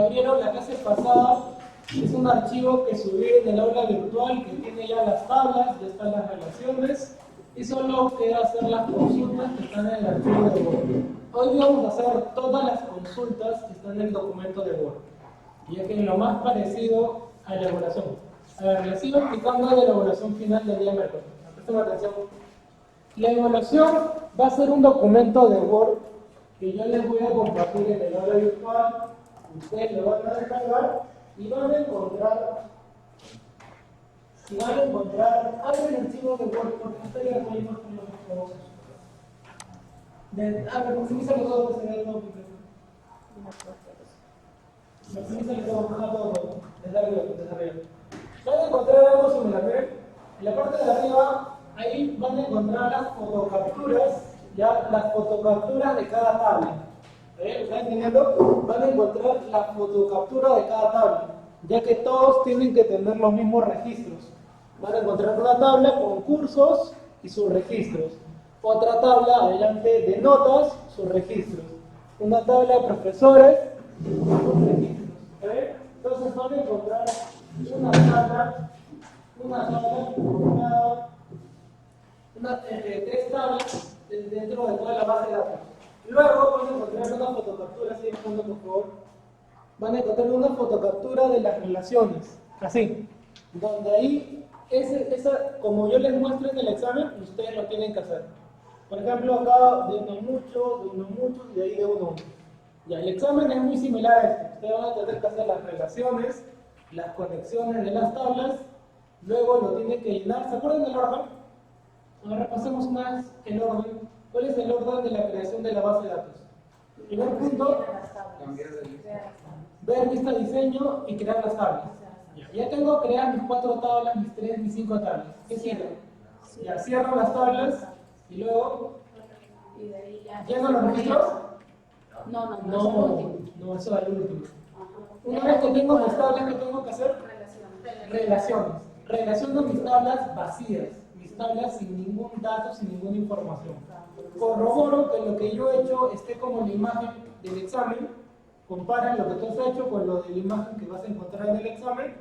abrieron la clase pasada, es un archivo que subí en el aula virtual que tiene ya las tablas, ya están las relaciones y solo queda hacer las consultas que están en el archivo de Word. Hoy vamos a hacer todas las consultas que están en el documento de Word, ya que es lo más parecido a la elaboración. A ver, les sigo explicando la elaboración final del día miércoles. Presten atención. La evaluación va a ser un documento de Word que yo les voy a compartir en el aula virtual. Ustedes lo van a descargar y van a encontrar, abren el archivo de Word porque estoy aquí más con los maximiza los ojos, se ve todo. Maximiza los ojos, todo. Desde arriba. Van a encontrar algo similar, ¿ven? En la parte de arriba, ahí van a encontrar las fotocapturas, ya las fotocapturas de cada tabla. ¿Están entendiendo? Van a encontrar la fotocaptura de cada tabla, ya que todos tienen que tener los mismos registros. Van a encontrar una tabla con cursos y sus registros. Otra tabla adelante de notas, sus registros. Una tabla de profesores, sus registros. Entonces van a encontrar una tabla tres tablas dentro de toda la base de datos. Luego van a encontrar una fotocaptura, sigue fondo por favor. Van a encontrar una fotocaptura de las relaciones, así, donde ahí, como yo les muestro en el examen, ustedes lo tienen que hacer. Por ejemplo, acá de uno mucho, y de ahí de uno. Ya, el examen es muy similar a esto. Ustedes van a tener que hacer las relaciones, las conexiones de las tablas, luego lo tienen que llenar. ¿Se acuerdan del orden? Ahora repasemos más el orden. ¿Cuál es el orden de la creación de la base de datos? Primer punto, ver lista de diseño y crear las tablas. Ya tengo crear mis 4 tablas, mis 3, mis 5 tablas. ¿Qué cierro? Ya cierro las tablas y luego lleno los registros. No, eso es el último. Una vez que tengo mis tablas, ¿qué tengo que hacer? Relaciones. Relaciono mis tablas vacías, mis tablas sin ningún dato, sin ninguna información. Corroboro que lo que yo he hecho esté como la imagen del examen. Compara lo que tú has hecho con lo de la imagen que vas a encontrar en el examen.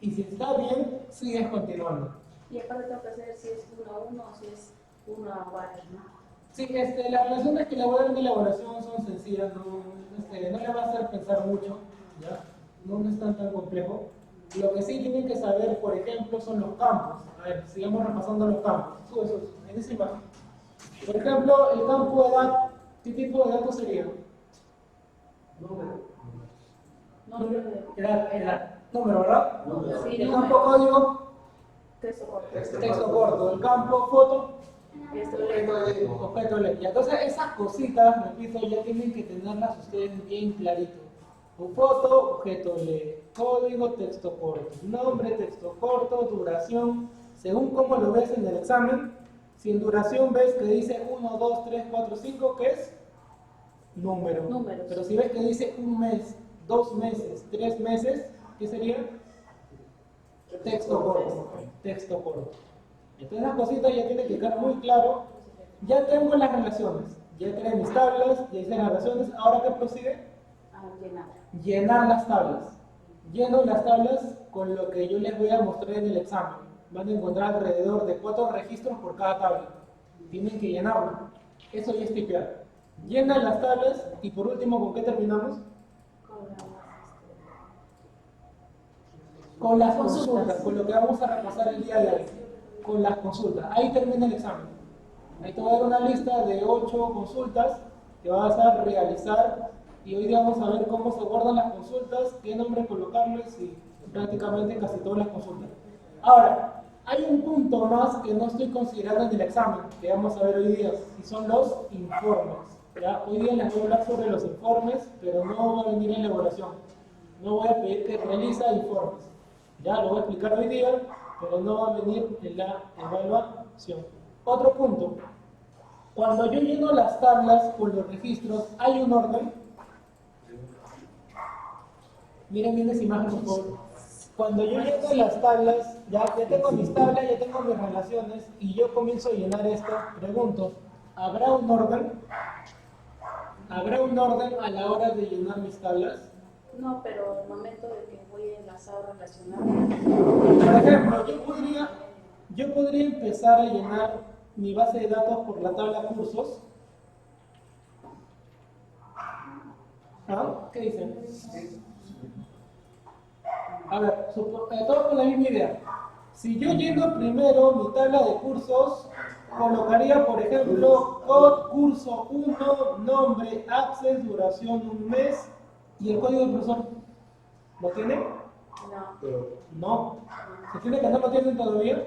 Y si está bien, sigues continuando. Y aparte tengo que hacer si es 1 a 1 o si es 1 a varios, ¿no? Sí, las relaciones que elaboran de elaboración son sencillas, no le va a hacer pensar mucho, ¿ya? No es tan complejo. Lo que sí tienen que saber, por ejemplo, son los campos. A ver, sigamos repasando los campos. Sube, en esa imagen. Por ejemplo, el campo de edad, ¿qué tipo de datos sería? Edad. Número, ¿verdad? Sí, el campo código, texto corto. El campo foto, corto. objeto de ley. Entonces, esas cositas, repito, ya tienen que tenerlas ustedes bien clarito. Un foto, objeto de código, texto corto. Nombre, texto corto, duración. Según cómo lo ves en el examen, si en duración ves que dice 1, 2, 3, 4, 5, ¿qué es? Números. Pero si ves que dice 1 mes, 2 meses, 3 meses, ¿qué sería? Texto corto. Entonces las cositas ya tienen que quedar muy claro. Ya tengo las relaciones, ya creé mis tablas, ya hice las relaciones. ¿Ahora qué prosigue? Llenar las tablas. Lleno las tablas con lo que yo les voy a mostrar en el examen. Van a encontrar alrededor de 4 registros por cada tabla. Tienen que llenarlo. Eso ya es tipear. Llenan las tablas y por último, ¿con qué terminamos? Con las consultas, con lo que vamos a repasar el día de hoy. Con las consultas. Ahí termina el examen. Ahí te voy a dar una lista de 8 consultas que vas a realizar y hoy día vamos a ver cómo se guardan las consultas, qué nombre colocarles y prácticamente casi todas las consultas. Ahora, hay un punto más que no estoy considerando en el examen, que vamos a ver hoy día, y son los informes. ¿Ya? Hoy día les voy a hablar sobre los informes, pero no va a venir en elaboración. No voy a pedir que realice informes. Ya lo voy a explicar hoy día, pero no va a venir en la evaluación. Otro punto. Cuando yo lleno las tablas con los registros, ¿hay un orden? Miren bien esa imagen, por favor. Cuando yo lleno las tablas, ya tengo mis tablas, ya tengo mis relaciones, y yo comienzo a llenar esto, pregunto, ¿habrá un orden? ¿Habrá un orden a la hora de llenar mis tablas? No, pero el momento de que voy a enlazar o relacionar. Por ejemplo, yo podría empezar a llenar mi base de datos por la tabla cursos. ¿Ah? ¿Qué dicen? A ver, todos con la misma idea. Si yo lleno primero mi tabla de cursos, colocaría, por ejemplo, curso 1, nombre, access, duración un mes y el código del profesor. ¿Lo tiene? No. No. ¿Se tiene que no lo tienen todavía?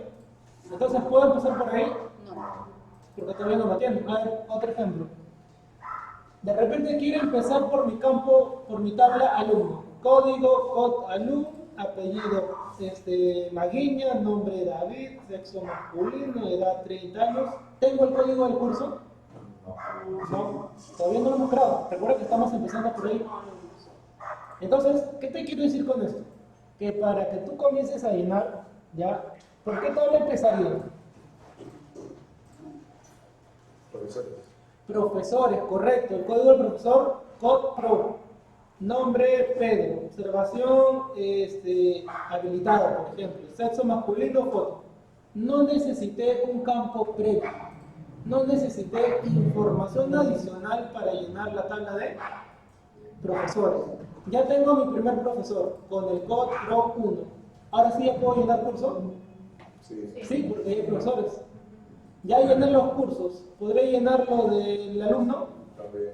Entonces, ¿puedo empezar por ahí? No. Porque todavía no lo tienen. A ver, otro ejemplo. De repente quiero empezar por mi campo, por mi tabla alumno. Código, alumno, apellido Maguiña, nombre David, sexo masculino, edad 30 años. ¿Tengo el código del curso? No, todavía no lo hemos creado. Recuerda que estamos empezando por ahí. Entonces, ¿qué te quiero decir con esto? Que para que tú comiences a llenar, ¿ya? ¿Por qué tabla empezaría? Profesores, correcto. El código del profesor, CODPRO. Nombre, Pedro. Observación, habilitada, por ejemplo. Sexo masculino, foto. No necesité un campo previo. No necesité información adicional para llenar la tabla de profesores. Ya tengo mi primer profesor con el CODPRO 1. Ahora sí ya puedo llenar curso. Sí, porque hay profesores. Ya llené los cursos. ¿Podré llenar lo del alumno?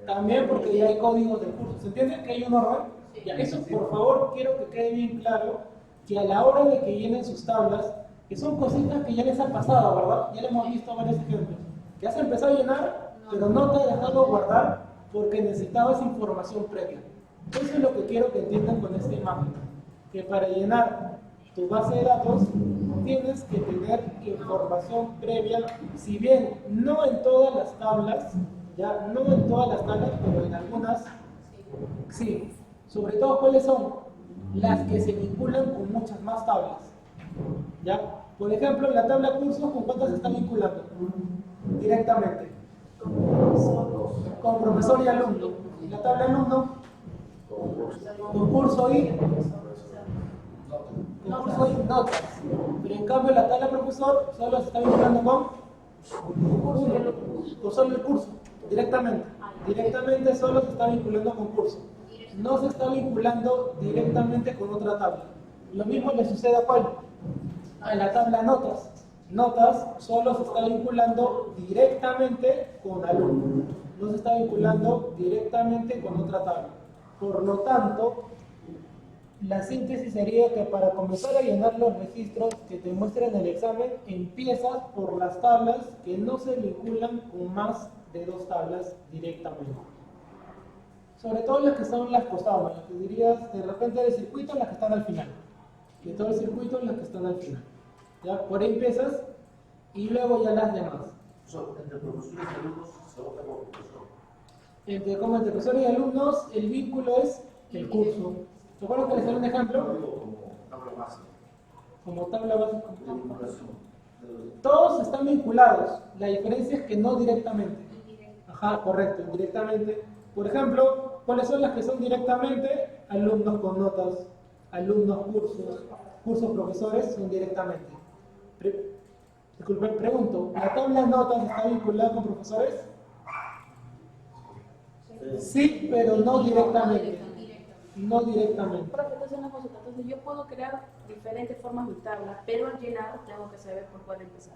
También porque ya hay códigos del curso. ¿Se entiende que hay un orden? Ya, eso por favor quiero que quede bien claro que a la hora de que llenen sus tablas, que son cositas que ya les han pasado, ¿verdad? Ya les hemos visto varios ejemplos. Que has empezado a llenar, pero no te has dejado guardar porque necesitabas información previa. Eso es lo que quiero que entiendan con esta imagen. Que para llenar tu base de datos tienes que tener información previa, si bien no en todas las tablas, ya no en todas las tablas, pero en algunas sí. Sobre todo, ¿cuáles son? Las que se vinculan con muchas más tablas. ¿Ya? Por ejemplo, la tabla cursos, ¿con cuántas se está vinculando? Directamente. Con profesor y alumno. ¿Y la tabla alumno? Con curso y notas. Pero en cambio la tabla profesor solo se está vinculando con solo el curso, directamente. Directamente solo se está vinculando con curso. No se está vinculando directamente con otra tabla. Lo mismo le sucede a cuál? A la tabla notas. Notas solo se está vinculando directamente con alumno. No se está vinculando directamente con otra tabla. Por lo tanto, la síntesis sería que para comenzar a llenar los registros que te muestran en el examen, empiezas por las tablas que no se vinculan con más de dos tablas directamente. Sobre todo las que son las costadas, las que dirías de repente del circuito, las que están al final. De todo el circuito, las que están al final. ¿Ya? Por ahí empiezas y luego ya las demás. Entre profesores y alumnos se vota como profesor. Entre profesores y alumnos, el vínculo es el curso. ¿Se acuerdan que les doy un ejemplo? Como tabla básica. Como tabla básica. De vinculación. Todos están vinculados. La diferencia es que no directamente. Ajá, correcto, indirectamente. Por ejemplo, ¿cuáles son las que son directamente? Alumnos con notas, alumnos cursos profesores son directamente. Disculpen, pregunto, ¿la tabla notas está vinculada con profesores? Sí, pero no directamente. No directamente. Profe, entonces una consulta. Entonces yo puedo crear diferentes formas mi tabla, pero al llenar tengo que saber por cuál empezar.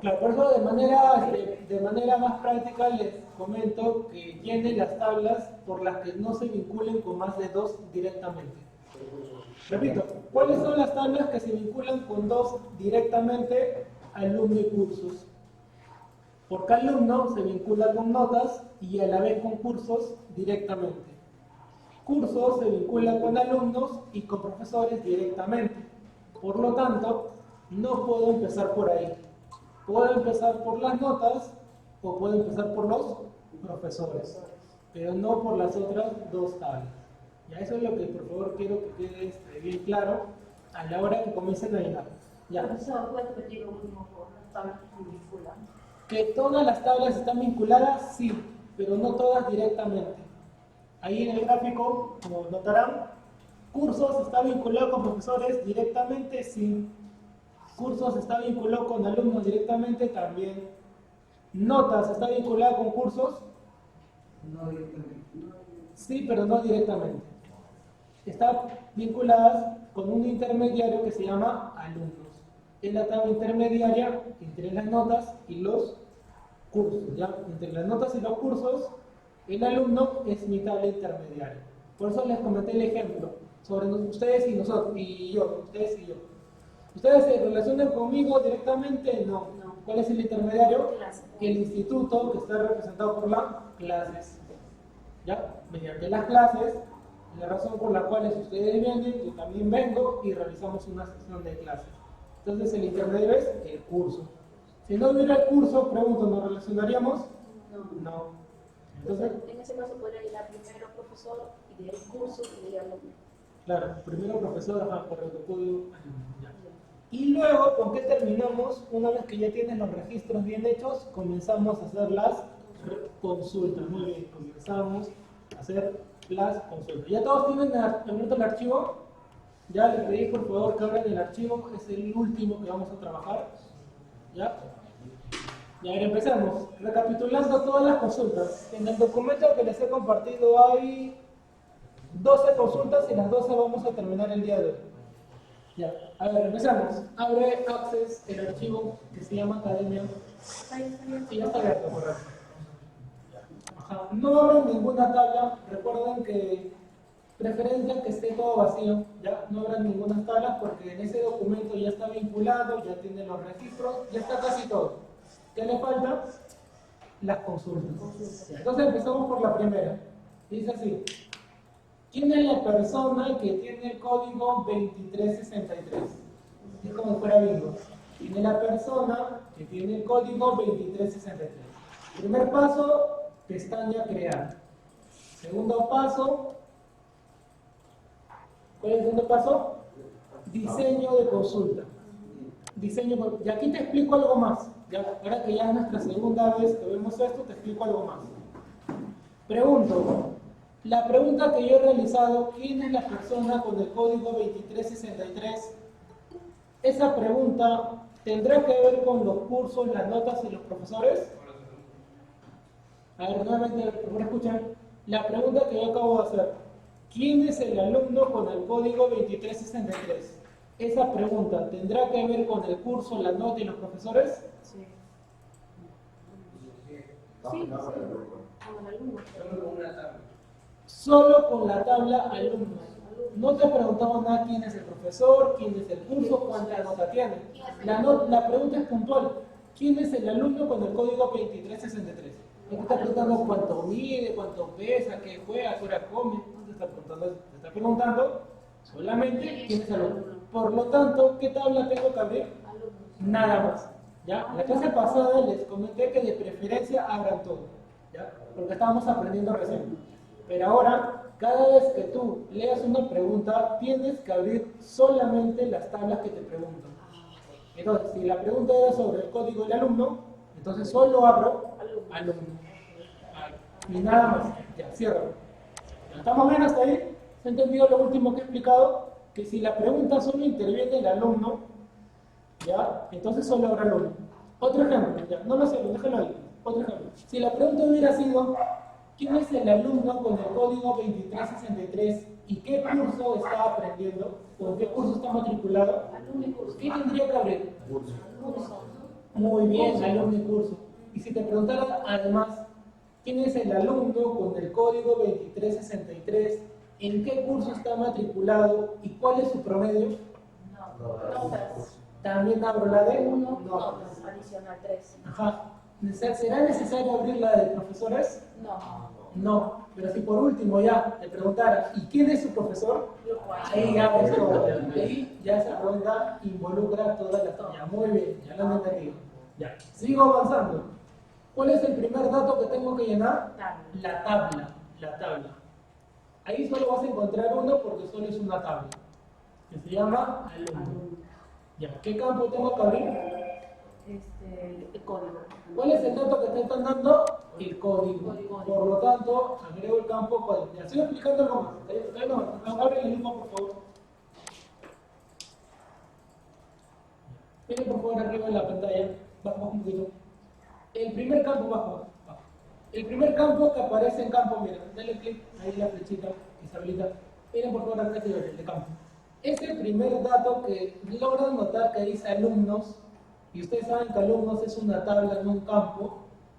Claro, por eso de manera más práctica les comento que llenen las tablas por las que no se vinculen con más de dos directamente. Repito, ¿cuáles son las tablas que se vinculan con dos directamente? Alumno y cursos. Porque alumno se vincula con notas y a la vez con cursos directamente. Cursos se vincula con alumnos y con profesores directamente. Por lo tanto, no puedo empezar por ahí. Puedo empezar por las notas o puedo empezar por los profesores, pero no por las otras dos tablas. Ya eso es lo que por favor quiero que quede bien claro a la hora que comiencen a llenar. Ya. Profesor, ¿puede repetir lo último por las tablas que se vinculan? Que todas las tablas están vinculadas, sí, pero no todas directamente. Ahí en el gráfico, como notarán, cursos está vinculado con profesores directamente, sí. Cursos está vinculado con alumnos directamente, también. Notas está vinculado con cursos, No directamente. sí, pero no directamente. Está vinculadas con un intermediario que se llama alumnos. Es la tabla intermediaria entre las notas y los cursos, ¿ya? Entre las notas y los cursos, el alumno es mi tabla intermediaria. Por eso les comenté el ejemplo sobre ustedes y nosotros, y yo, ustedes y yo. ¿Ustedes se relacionan conmigo directamente? No. No. ¿Cuál es el intermediario? Clase. El instituto, que está representado por las clases. ¿Ya? Mediante las clases, la razón por la cual ustedes vienen, yo también vengo y realizamos una sesión de clases. Entonces el intermedio es el curso. Si no hubiera el curso, pregunto, ¿nos relacionaríamos? No. No. Entonces, Entonces, en ese caso podría llegar primero profesor y de ahí curso y de ahí alumno. claro, primero profesor, ajá, correcto, código, ya. Y luego, ¿con qué terminamos? Una vez que ya tienes los registros bien hechos, comenzamos a hacer las consultas. Muy bien, comenzamos a hacer las consultas. ¿Ya todos tienen abierto el archivo? Ya les pedí por favor que abran el archivo, es el último que vamos a trabajar. ¿Ya? Y ahora empezamos. Recapitulando todas las consultas. En el documento que les he compartido hay 12 consultas y las 12 vamos a terminar el día de hoy. Ya, a ver, empezamos. Abre Access el archivo que se llama Academia. Y ya está abierto, correcto. Ajá. No abran ninguna tabla. Recuerden que preferencia que esté todo vacío. Ya no abran ninguna tabla porque en ese documento ya está vinculado, ya tiene los registros, ya está casi todo. ¿Qué le falta? Las consultas. Entonces empezamos por la primera. Dice así. ¿Quién es la persona que tiene el código 2363? Es como si fuera bingo. ¿Quién es la persona que tiene el código 2363? Primer paso, pestaña crear. Segundo paso, ¿cuál es el segundo paso? Diseño de consulta. Y aquí te explico algo más. Ya, ahora que ya es nuestra segunda vez que vemos esto, te explico algo más. Pregunto. La pregunta que yo he realizado, ¿quién es la persona con el código 2363? Esa pregunta tendrá que ver con los cursos, las notas y los profesores. A ver, nuevamente, por favor, escuchen. La pregunta que yo acabo de hacer, ¿quién es el alumno con el código 2363? Esa pregunta tendrá que ver con el curso, la nota y los profesores. Sí. Sí, con el alumno. Solo con una tabla. Solo con la tabla alumnos. No te preguntamos nada quién es el profesor, quién es el curso, cuánta nota tiene. La pregunta es puntual. ¿Quién es el alumno con el código 2363? No te está preguntando cuánto mide, cuánto pesa, qué juega, qué hora come. No te está preguntando eso. Te está preguntando solamente quién es el alumno. Por lo tanto, ¿qué tabla tengo que abrir? Alumnos. Nada más. ¿Ya? La clase pasada les comenté que de preferencia abran todo. ¿Ya? Porque estábamos aprendiendo recién. Pero ahora, cada vez que tú leas una pregunta, tienes que abrir solamente las tablas que te preguntan. Entonces, si la pregunta era sobre el código del alumno, entonces solo abro alumno. Y nada más. Ya, cierro. ¿Estamos bien hasta ahí? ¿Se ha entendido lo último que he explicado? Que si la pregunta solo interviene el alumno, ¿ya? Entonces solo abro alumno. Otro ejemplo, ya, no lo sé, déjalo ahí. Otro ejemplo. Si la pregunta hubiera sido, ¿quién es el alumno con el código 2363 y qué curso está aprendiendo? ¿O en qué curso está matriculado? Alumno y curso. ¿Qué tendría que abrir? Curso. Muy bien, alumno y curso. Y si te preguntara además, ¿quién es el alumno con el código 2363? ¿En qué curso está matriculado? ¿Y cuál es su promedio? Notas. También abro la de 1, no. notas. Adicional 3. Ajá. ¿Será necesario abrir la de profesores? No. No, pero si por último ya te preguntara, ¿y quién es su profesor? Lo cual. Ahí ya ves todo. Ahí ya esa pregunta involucra toda la tabla. Muy bien, ya lo han entendido. Ya, sigo avanzando. ¿Cuál es el primer dato que tengo que llenar? Tabla. La tabla. Ahí solo vas a encontrar uno porque solo es una tabla. Que se llama alumno. Ya, ¿qué campo tengo que abrir? el código. ¿Cuál es el dato que te están dando? El código. Código. Por lo tanto, agrego el campo código. Ya sigo explicando algo más. No, abre el mismo, por favor. Miren por favor arriba en la pantalla. Baja un poquito. El primer campo, bajo. El primer campo que aparece en campo, mira, dale clic ahí la flechita que se habilita. Miren por favor acá el de campo. Este primer dato que logran notar que dice alumnos, y ustedes saben que alumnos es una tabla, no un campo,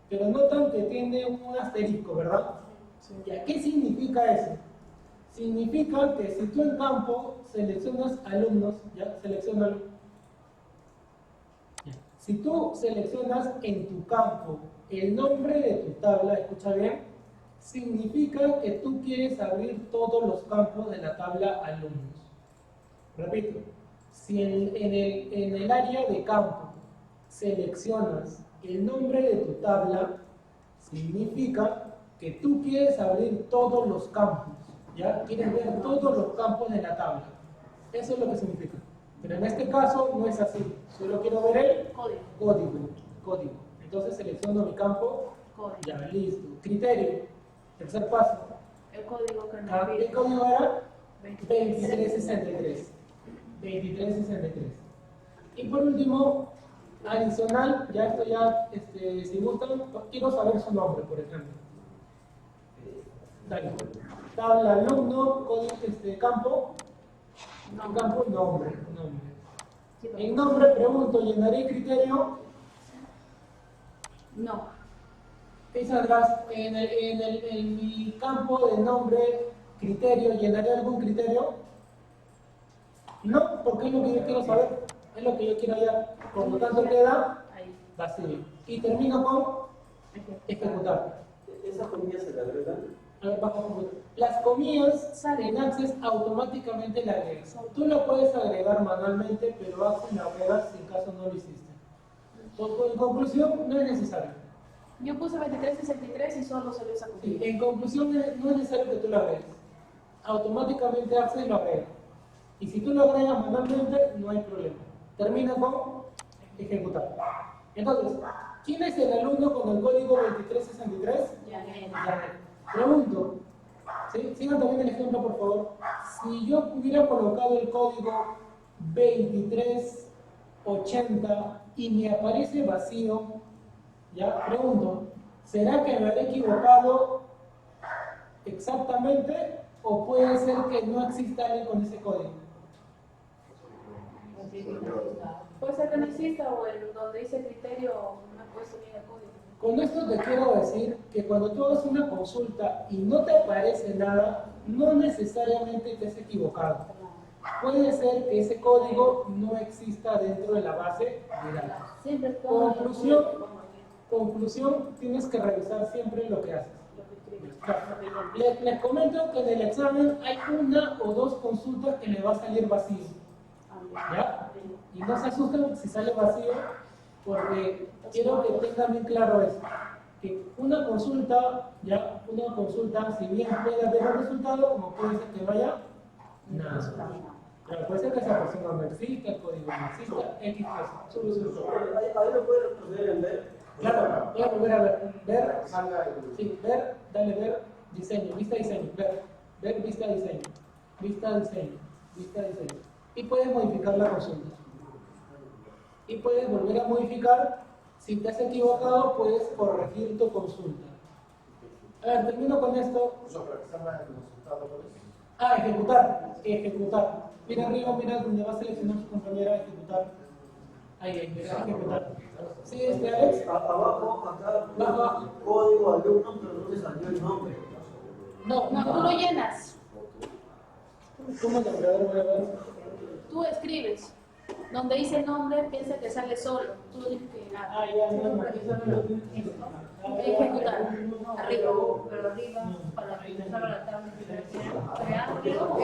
pero notan que tiene un asterisco, ¿verdad? ¿Ya? ¿Qué significa eso? Significa que si tú en campo seleccionas alumnos, ya, selecciona. Si tú seleccionas en tu campo el nombre de tu tabla, escucha bien, significa que tú quieres abrir todos los campos de la tabla alumnos. Repito, si en el área de campo seleccionas el nombre de tu tabla, significa que tú quieres abrir todos los campos, ¿ya? Quieres ver todos los campos de la tabla. Eso es lo que significa. Pero en este caso no es así. Solo quiero ver el código. Entonces selecciono mi campo. Código. Ya, listo. Criterio. Tercer paso. El código que ¿El nos pide. código era? 2363. 2363. Y por último, adicional, ya esto ya, si gustan, quiero saber su nombre, por ejemplo. Dale. Tabla alumno, código, campo. Campo, nombre. En nombre pregunto, ¿llenaré criterio? No. ¿Qué saldrás? En mi campo de nombre, criterio, ¿llenaré algún criterio? No, porque es lo que yo quiero saber, es lo que yo quiero hallar. Por lo tanto queda Ahí. vacío. Y termino con ejecutar. ¿Esas comillas se le agregan? A ver, bajo computador. Las comillas en Access automáticamente la agregas. Tú lo puedes agregar manualmente, pero Access la agregas si en caso no lo hiciste. En conclusión, no es necesario. Yo puse 2363 y solo salió esa Sí, copia. en conclusión, no es necesario que tú lo agregues. Automáticamente Access lo agrega. Y si tú lo agregas manualmente, no hay problema. Termina con ejecutar. Entonces, ¿quién es el alumno con el código 2363? Janet. Janet. Pregunto, ¿sí? Sigan también el ejemplo, por favor. Si yo hubiera colocado el código 2380 y me aparece vacío, ya pregunto, ¿será que me habré equivocado exactamente o puede ser que no exista alguien con ese código? Puede ser que no exista o en donde dice criterio no he puesto bien el código. Con esto te quiero decir que cuando tú hagas una consulta y no te aparece nada, no necesariamente te has equivocado. Puede ser que ese código no exista dentro de la base de datos. Siempre Conclusión, tienes que revisar siempre lo que haces. lo que escribe. Les comento que en el examen hay una o dos consultas que le va a salir vacío. ¿Ya? Y no se asusten si sale vacío, porque quiero que tengan bien claro eso. Que una consulta, si bien puede haber un resultado, como puede ser que vaya nada. Claro, puede ser que esa persona no exista, el código no exista, X cosa. Ahí lo puede retroceder en ver. Claro, voy a volver a ver. Ver, sí, ver, dale ver, diseño, vista diseño, ver, vista diseño, vista diseño, vista diseño. Y puedes modificar la consulta. Y puedes volver a modificar. Si te has equivocado, puedes corregir tu consulta. A ver, termino con esto. Ejecutar. Mira arriba, mira donde va a seleccionar su compañera, ejecutar. Ahí, mira, ejecutar. Sí, Alex. Abajo, acá, Abajo. código alumno, pero no te salió el nombre. No, tú lo llenas. ¿Cómo te voy a ver? Tú escribes. Donde dice nombre, piensa que sale solo. Tú tienes que Ya, no, ejecutar. Arriba. Pero arriba, para ingresar a la tabla,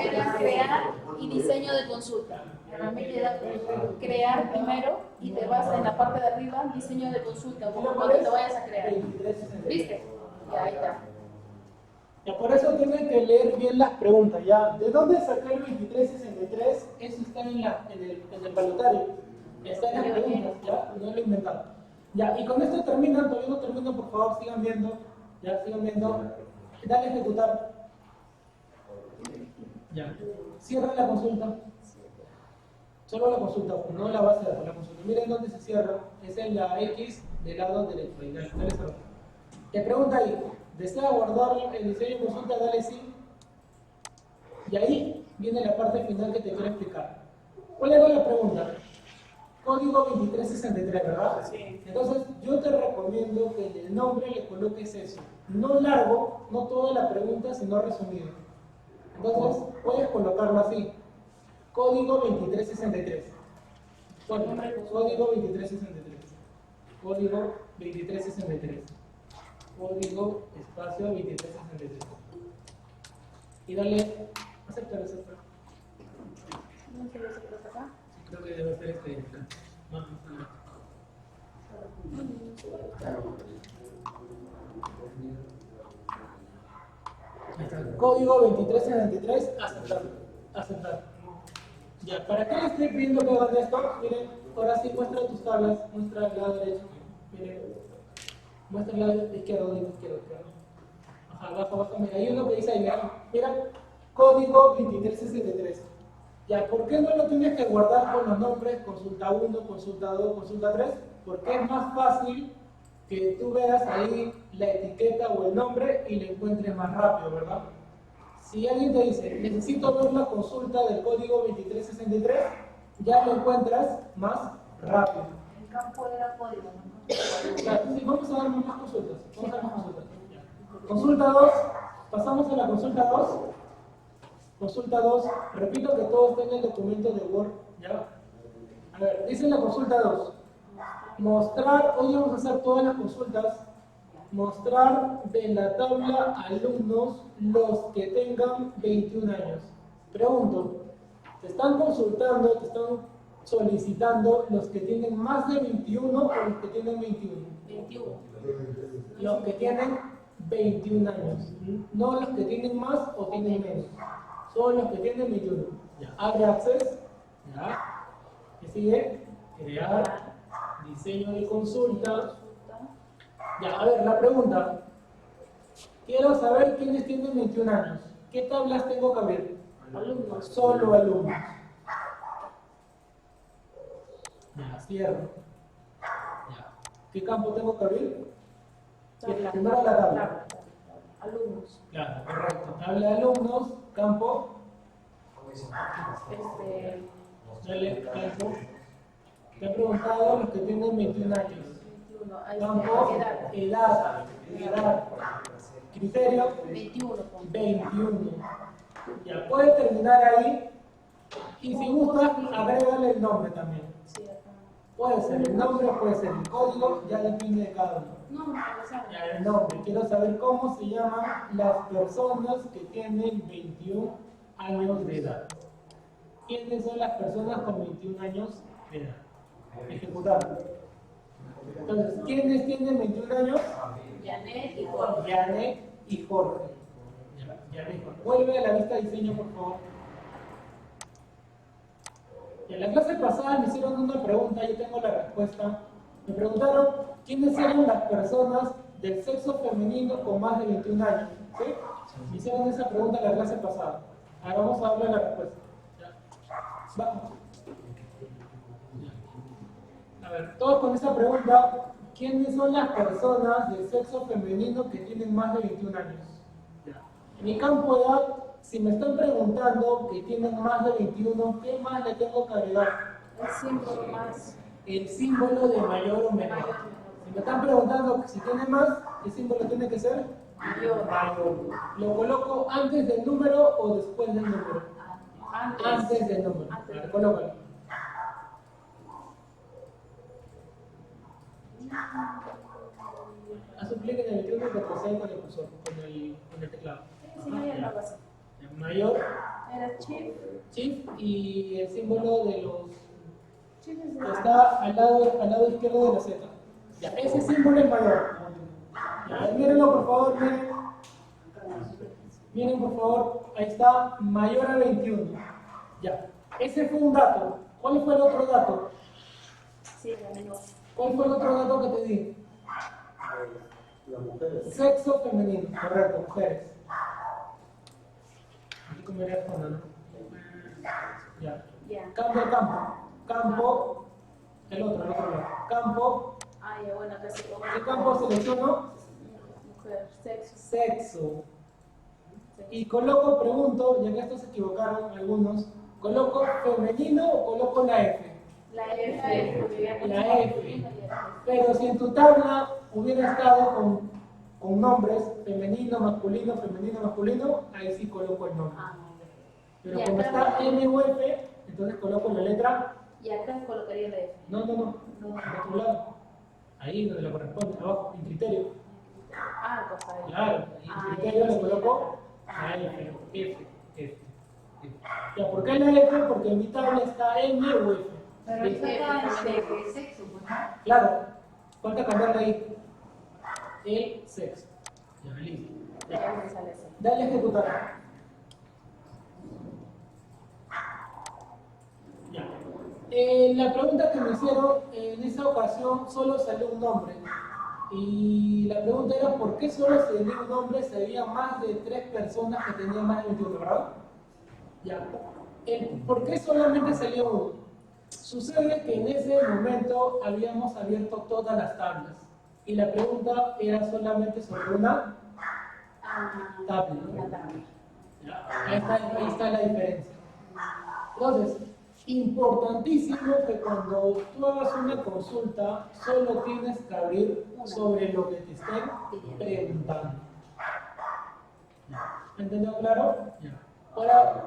Era crear y diseño de consulta. Realmente era crear primero y te vas en la parte de arriba, diseño de consulta, como cuando te vayas a crear. ¿Viste? Ya, ahí está. Ya, por eso tienen que leer bien las preguntas, ¿ya? ¿De dónde saqué el 2363? Eso está en el balotario. Está en las preguntas, ¿ya? No lo he inventado. Ya, y con esto terminan, todavía no termino, por favor, sigan viendo. Ya, sigan viendo. Dale a ejecutar. Ya. Cierra la consulta. Solo la consulta, no la base de datos, la consulta. Miren dónde se cierra. Es en la X del lado derecho. Dale cerrar. Te pregunta ahí, ¿desea guardar el diseño de consulta? Dale sí. Y ahí viene la parte final que te quiero explicar. ¿Cuál era la pregunta? Código 2363, ¿verdad? Sí. Entonces, yo te recomiendo que en el nombre le coloques eso. No largo, no toda la pregunta, sino resumido. Entonces, puedes colocarlo así. Código 2363. Código 2363. Código 2363. Código espacio 2363. Y dale, aceptar. ¿No se lo aceptas acá? Creo que debe ser este. No. Ahí está. Código 2363, aceptar. Ya, ¿para qué le estoy pidiendo que hagan esto? Miren, ahora sí muestra tus tablas, muestra el lado derecho. Miren, muestra el lado izquierdo. Ajá, abajo, mira, hay uno que dice ahí, mira, código 2363. Ya, ¿por qué no lo tienes que guardar con los nombres consulta 1, consulta 2, consulta 3? Porque es más fácil que tú veas ahí la etiqueta o el nombre y lo encuentres más rápido, ¿verdad? Si alguien te dice, necesito ver la consulta del código 2363, ya lo encuentras más rápido. El campo era código, ¿no? Claro, sí, vamos a dar más consultas. Consulta 2, pasamos a la consulta 2. Consulta 2, repito que todos tengan el documento de Word, ¿ya? A ver, dice la consulta 2. Mostrar, hoy vamos a hacer todas las consultas. Mostrar de la tabla alumnos los que tengan 21 años. Pregunto, ¿te están consultando, te están solicitando los que tienen más de 21 o los que tienen 21? 21. Los que tienen 21 años, no los que tienen más o tienen menos. Son los que tienen 21. Ya. Abre Access. Ya. ¿Qué sigue? Crear. Diseño de consulta. Ya, a ver, la pregunta. Quiero saber quiénes tienen 21 años. ¿Qué tablas tengo que abrir? Alumnos. Solo alumnos. Ya, cierro. Ya. ¿Qué campo tengo que abrir? Primero la tabla. Alumnos. Claro, correcto. Tabla de alumnos, campo. Dale, campo. Te he preguntado los que tienen 21 años. 21. Ahí Campo, está. edad. Criterio, 21. 21. Ya, puede terminar ahí. Y si gusta, agrégale el nombre también. Sí, acá. Puede ser el nombre, puede ser el código, ya depende de cada uno. No, no sabe. Ya, el nombre. Quiero saber cómo se llaman las personas que tienen 21 años de edad. ¿Quiénes son las personas con 21 años de edad? Ejecutar. Entonces, ¿quiénes tienen 21 años? Janet y Jorge. Janet y Jorge. Janet y Jorge. Vuelve a la vista de diseño, por favor. En la clase pasada me hicieron una pregunta, yo tengo la respuesta. Me preguntaron quiénes eran las personas del sexo femenino con más de 21 años. ¿Sí? Me hicieron esa pregunta en la clase pasada. Ahora vamos a darle la respuesta. Vamos. A ver, todos con esa pregunta, ¿quiénes son las personas del sexo femenino que tienen más de 21 años? En mi campo de edad, si me están preguntando que tienen más de 21, ¿qué más le tengo que agregar? El símbolo más. El símbolo de mayor o menor. Si me están preguntando si tiene más, ¿qué símbolo tiene que ser? Mayor. Mayor. ¿Lo coloco antes del número o después del número? Antes del número. A ver, colócalo. Haz un clic en el icono que procede con el cursor, con el teclado. Sí, ya lo pasé. Mayor, Era Chief. Chief y el símbolo de los Chief es que está al lado izquierdo de la Z. Ya, ese símbolo es mayor. Ya, mírenlo por favor, miren. Miren por favor, ahí está, mayor a 21. Ya, ese fue un dato. ¿Cuál fue el otro dato? Sí, la menor. ¿Cuál fue el otro dato que te di? Las mujeres. Sexo femenino, correcto, mujeres. Aquí como era el fondo, ¿no? Ya. Ya. Cambio de campo. Campo, el otro lado. Campo, Ah, ya, bueno, acá se ¿qué campo selecciono? mujer, sexo. Sexo. Y coloco, pregunto, ya que estos se equivocaron algunos, ¿coloco femenino o coloco la F? La F, porque La F. Pero si en tu tabla hubiera estado con nombres femenino, masculino, ahí sí coloco el nombre. Ah, Pero y como acá- está M o F, entonces coloco la letra. y acá colocaría la F. No, de otro lado. Ahí donde le corresponde, abajo, en criterio. Ah, cosa ahí. Claro, Ah, en criterio ya, le sí, coloco ya. la F. Ya, ¿por qué la F? Porque en mi tabla está M o F. Pero ¿Listo? está el sexo, pues, ¿no? Claro, falta cambiarle ahí. El sexo. Ya, listo. Ya Ya. me sale así. Dale a ejecutar. Ya. La pregunta que me hicieron en esa ocasión solo salió un nombre. Y la pregunta era ¿por qué solo salió un nombre si había más de 3 personas que tenían más de 21, ¿verdad? Ya. ¿Por qué solamente salió uno? Sucede que en ese momento habíamos abierto todas las tablas y la pregunta era solamente sobre una Ah, tabla. una tabla. Ya, ahí está la diferencia. Entonces, importantísimo que cuando tú hagas una consulta, solo tienes que abrir sobre lo que te estén preguntando. ¿Me entendió claro? Ya. Ahora,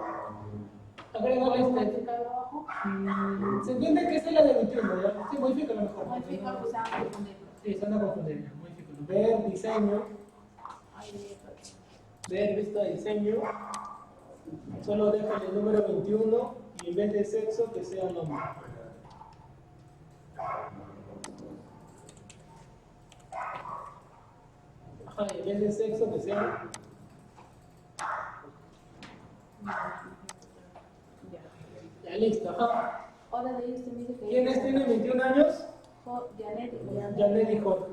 agrégale ¿Puedo este. modificarlo abajo? Se entiende que esa es la de 21, ¿ya? Sí, modifícalo mejor. Modificar, pues se van a confundir. Sí, se van a confundir, ya, modifícalo. Ver, diseño, Ahí, ver, vista, diseño. Solo déjale el número 21 y en vez de sexo que sea nombre. Ajá, y en vez de sexo que sea. ya. Ya listo, ajá. Ahora de ellos te dice que... ¿Quiénes tienen 21 años? Janet y Janet. Janet y Jorge.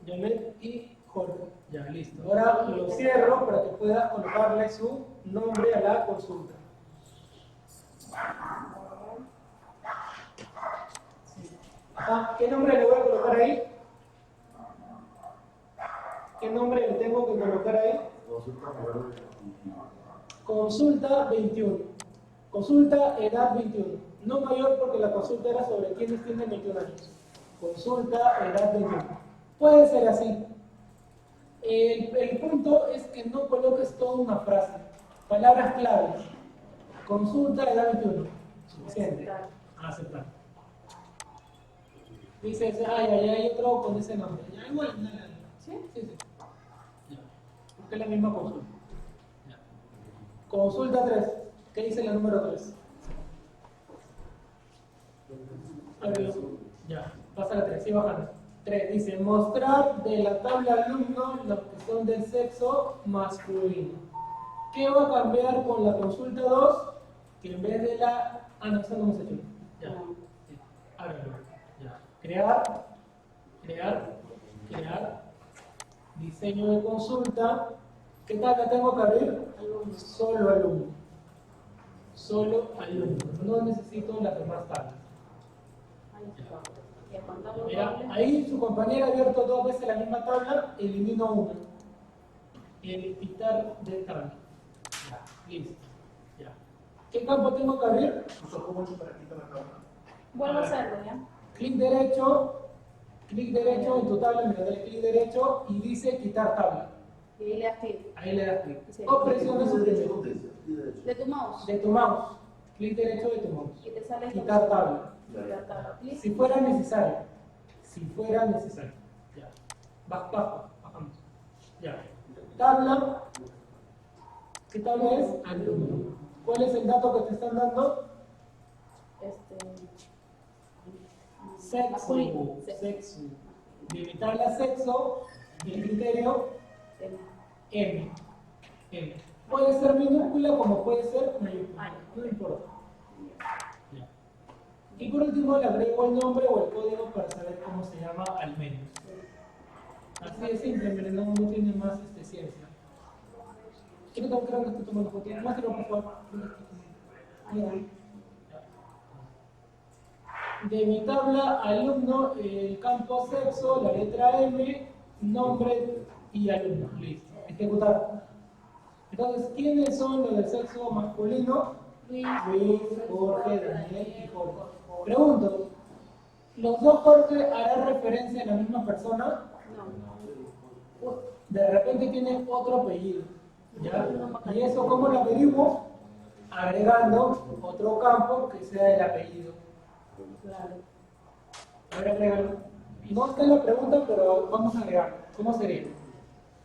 Janet y Jorge. Ya, listo. Ahora lo cierro para que puedas colocarle su nombre a la consulta. Ajá, ¿qué nombre le voy a colocar ahí? ¿Qué nombre le tengo que colocar ahí? Consulta 21. Consulta edad 21. No mayor porque la consulta era sobre quienes tienen 21 años. Consulta edad 21. Puede ser así. El punto es que no coloques toda una frase. Palabras claves. Consulta edad 21. Suficiente. Aceptar. Dices, ay, hay otro con ese nombre. Ya, igual, nada. ¿Sí? Sí, sí. Ya. Porque es la misma consulta. Ya. Consulta 3. ¿Qué dice la número 3? Ya, pasa la 3, sigue bajando. 3 dice, mostrar de la tabla alumno los que son del sexo masculino. ¿Qué va a cambiar con la consulta 2? Que en vez de la... Ah, no, eso no hemos hecho. Ya, sí. Ábrelo. Ya. Crear. Diseño de consulta. ¿Qué tabla tengo que abrir? Solo alumno. Solo alumno. No necesito las demás tablas. Ahí está. Ya contamos Mira, doble. ahí su compañera ha abierto 2 veces la misma tabla, elimino una. Editar de tabla. Ya, listo. Ya. ¿Qué campo tengo que abrir? Vuelvo a hacerlo, ¿ya? Clic derecho en tu tabla, mira, dale clic derecho y dice quitar tabla. Y ahí le das clic. Ahí le das clic. Sí. O presiona suprimir. De tu mouse. De tu mouse. Clic derecho de tu mouse. Y te sale Quitar tabla. Quitar tabla. Clic. Si fuera necesario. Ya. Bajamos. Ya. Tabla. ¿Qué tabla es? Alumno. ¿Cuál es el dato que te están dando? Sexo. Masculino. Sexo. Limitarla a sexo. El criterio M. Puede ser minúscula como puede ser mayúscula. No importa. Ya. Y por último le agrego el nombre o el código para saber cómo se llama al menos. Así de simple, pero no tiene más ciencia. Creo que estoy tomando foto. Muéstralo, por favor. De mi tabla alumno, el campo sexo, la letra M, nombre y alumno. Listo. Ejecutar. Entonces, ¿quiénes son los del sexo masculino? Luis, Jorge, Daniel y Jorge. Pregunto, ¿los dos Jorge harán referencia a la misma persona? No. De repente tienen otro apellido. ¿Ya? ¿Y eso cómo lo averiguo? Agregando otro campo que sea el apellido. Claro. A ver, agrégalo. No está en la pregunta, pero vamos a agregarlo. ¿Cómo sería?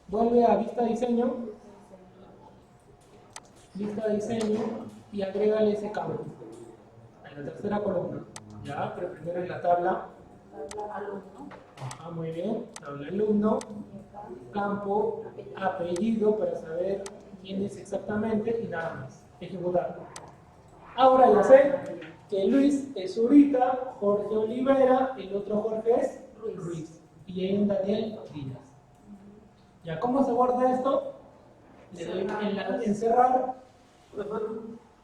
Vuelve a vista diseño. Vista diseño y agrégale ese campo. En la tercera columna. Ya, pero primero en la tabla. Alumno. Ajá, muy bien. Tabla alumno. Campo, apellido para saber quién es exactamente y nada más. Ejecutar. Ahora ya sé que Luis es Zurita, Jorge Olivera, el otro Jorge es Ruiz. Y hay un Daniel Díaz. ¿Ya cómo se guarda esto? Le doy en cerrar.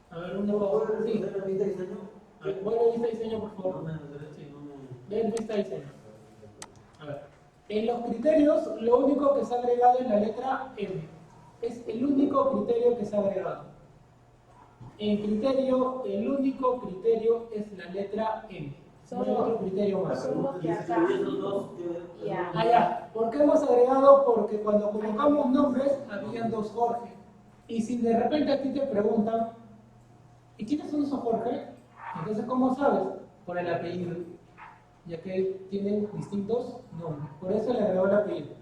A ver, uno. Sí. A ver, vuelve a vista diseño, por favor. Ven vista diseño. A ver. En los criterios, lo único que se ha agregado es la letra M. Es el único criterio que se ha agregado. En criterio, el único criterio es la letra M. No hay otro criterio más. Solo que acá. Ah, ya. ¿Por qué hemos agregado? Porque cuando colocamos nombres, habían dos Jorge. Y si de repente a ti te preguntan, ¿y quiénes son esos Jorge? Entonces, ¿cómo sabes? Por el apellido, ya que tienen distintos nombres. Por eso le agregó el apellido.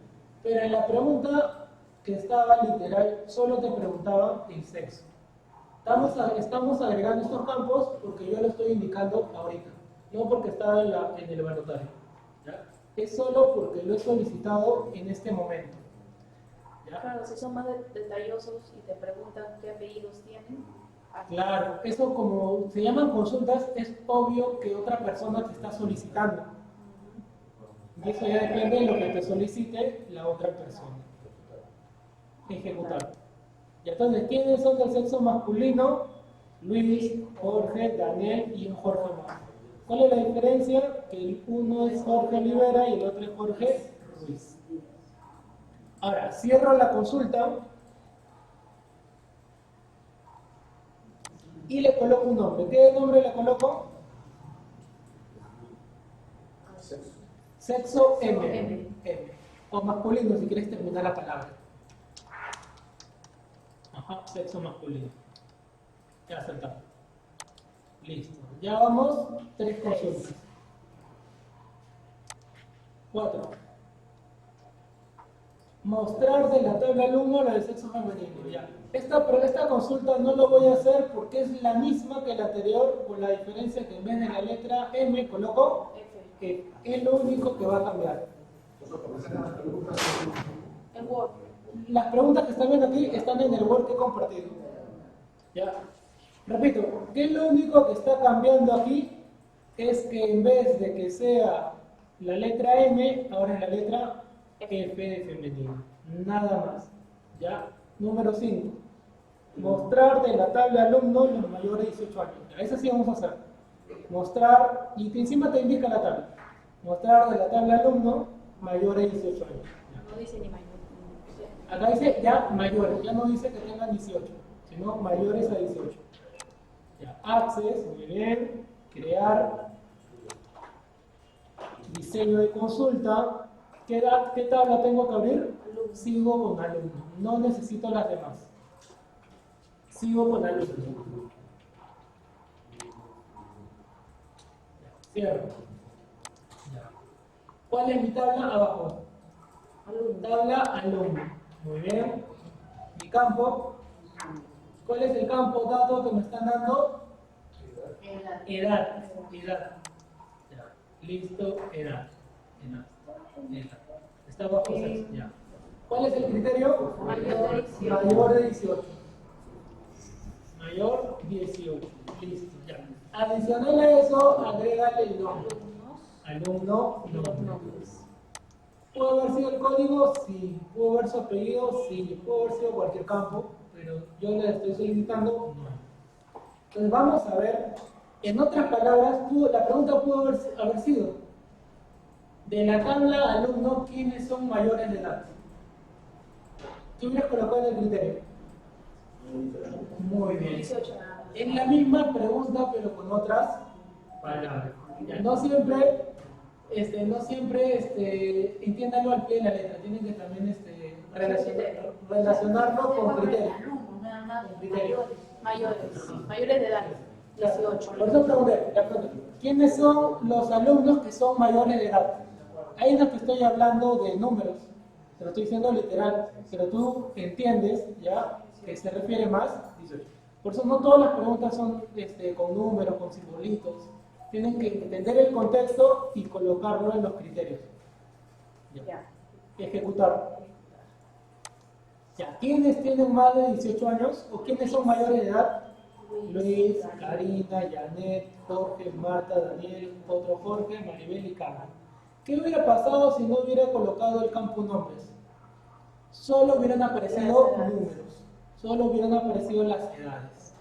Pero en la pregunta que estaba literal, solo te preguntaba el sexo. Estamos agregando estos campos porque yo lo estoy indicando ahorita, no porque estaba en el evaluatorio. ¿Ya? Es solo porque lo he solicitado en este momento. ¿Ya? Claro, si son más detallosos y te preguntan qué apellidos tienen. Claro, eso como se llaman consultas, es obvio que otra persona te está solicitando. Y eso ya depende de lo que te solicite la otra persona. Ejecutar. Y entonces, ¿quiénes son del sexo masculino? Luis, Jorge, Daniel y un Jorge más. ¿Cuál es la diferencia? Que el uno es Jorge Olivera y el otro es Jorge Ruiz. Ahora, cierro la consulta y le coloco un nombre. ¿Qué nombre le coloco? Sexo M. O masculino, si quieres terminar la palabra. Ajá, sexo masculino. Ya aceptado. Listo. Ya vamos, 3 consultas. 4. Mostrar de la tabla alumno la del sexo femenino. Ya. Esta consulta no lo voy a hacer porque es la misma que la anterior, con la diferencia que en vez de la letra M coloco F. Es lo único que va a cambiar. En Word. Las preguntas que están viendo aquí están en el Word que he compartido. ¿Ya? Repito, ¿qué es lo único que está cambiando aquí? Es que en vez de que sea la letra M, ahora es la letra F de femenino. Nada más. ¿Ya? Número 5. Mostrar de la tabla alumno los mayores de 18 años. Eso sí vamos a hacer. Mostrar, y encima te indica la tabla. Mostrar de la tabla alumno mayores de 18 años. No dice ni mayor. Acá dice ya mayores, ya no dice que tengan 18, sino mayores a 18. Ya, access, muy bien, crear, diseño de consulta. ¿Qué tabla tengo que abrir? Sigo con alumno, no necesito las demás. Sigo con alumno. Cierro. Ya. ¿Cuál es mi tabla? Abajo. Tabla alumno. Muy bien. Mi campo. ¿Cuál es el campo dato que me están dando? Edad. Ya. Listo, edad. Está bajo 6. Ya. ¿Cuál es el criterio? Mayor de 18. Mayor 18. Listo, ya. Adicional a eso, agrégale el nombre. Alumnos, Alumno, los nombre. nombres. ¿Pudo haber sido el código? Sí. ¿Pudo haber su apellido? Sí. ¿Pudo haber sido cualquier campo? Pero yo le estoy solicitando no. Entonces vamos a ver, en otras palabras, la pregunta pudo haber sido, de la tabla alumno, ¿quiénes son mayores de edad? ¿Qué hubieras colocado en el criterio? Muy bien. 18 nada más. Es la misma pregunta, pero con otras palabras. Ya, no siempre, entiéndalo al pie de la letra. Tienen que también relacionarlo con criterios. Alumnos, nada más. Criterio. Mayores de edad. 18. Por eso pregunté, ¿quiénes son los alumnos que son mayores de edad? Ahí no te estoy hablando de números, te lo estoy diciendo literal, pero tú entiendes, ¿ya? Que se refiere más, 18. Por eso no todas las preguntas son con números, con simbolitos. Tienen que entender el contexto y colocarlo en los criterios. Ya. Ejecutar. Ya. ¿Quiénes tienen más de 18 años o quiénes son mayores de edad? Luis, Karina, Janet, Jorge, Marta, Daniel, otro Jorge, Maribel y Carmen. ¿Qué hubiera pasado si no hubiera colocado el campo nombres? Solo hubieran aparecido números, solo hubieran aparecido las edades.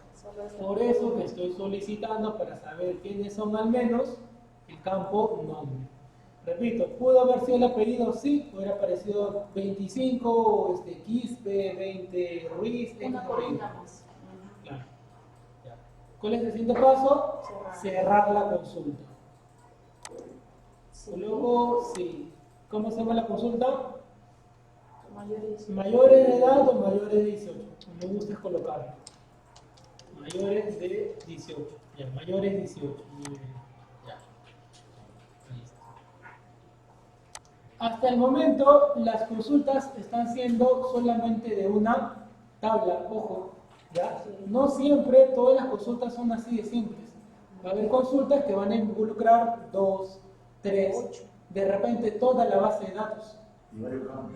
Por eso que estoy solicitando para saber quiénes son al menos el campo nombre. Repito, ¿pudo haber sido el apellido? Sí, hubiera aparecido 25, Quispe, 20, Ruiz, Una columna más. Claro. Ya. ¿Cuál es el siguiente paso? Cerrar la consulta. Sí. Luego, sí. ¿Cómo se llama la consulta? Mayores. ¿Mayores de edad o mayores de 18? Me gusta colocar. Mayores de 18. Ya, mayores de 18. Muy bien. Ya. Listo. Hasta el momento, las consultas están siendo solamente de una tabla. Ojo, ¿ya? No siempre todas las consultas son así de simples. Va a haber consultas que van a involucrar 2, 3, de repente toda la base de datos. Y varios campos.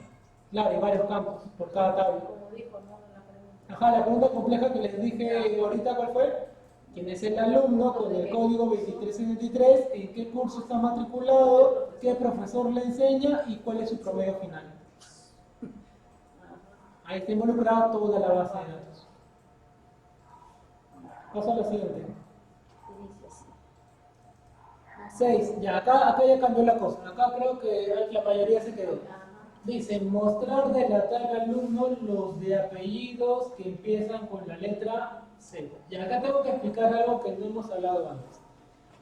Claro, y varios campos por cada tabla. Como dijo, ¿no? En la pregunta. Ajá, la pregunta compleja que les dije ahorita, ¿cuál fue? ¿Quién es el alumno con el código 2373? ¿En qué curso está matriculado? ¿Qué profesor le enseña? ¿Y cuál es su promedio final? Ahí está involucrada toda la base de datos. Paso a la siguiente. Dice así. 6. Ya, acá ya cambió la cosa. Acá creo que la mayoría se quedó. Dice, mostrar de la tabla alumno los de apellidos que empiezan con la letra C. Y acá tengo que explicar algo que no hemos hablado antes.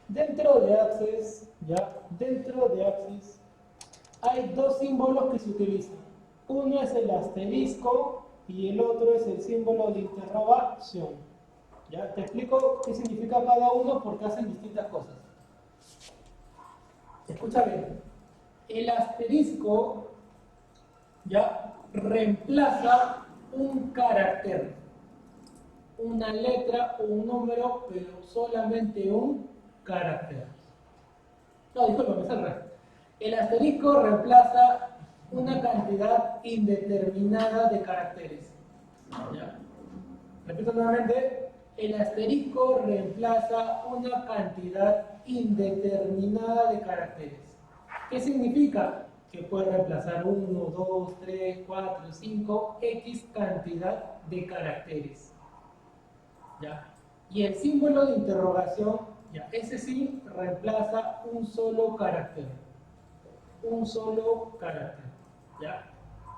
Dentro de Access, hay dos símbolos que se utilizan. Uno es el asterisco y el otro es el símbolo de interrogación. ¿Ya? Te explico qué significa cada uno porque hacen distintas cosas. Escucha bien. El asterisco ya reemplaza un carácter, una letra o un número, pero solamente un carácter. No, discúlpame, es al revés. El asterisco reemplaza una cantidad indeterminada de caracteres. ¿Ya? Repito nuevamente, el asterisco reemplaza una cantidad indeterminada de caracteres. ¿Qué significa? Que puede reemplazar 1, 2, 3, 4, 5, X cantidad de caracteres. ¿Ya? Y el símbolo de interrogación, ya, ese sí reemplaza un solo carácter. Un solo carácter. ¿Ya?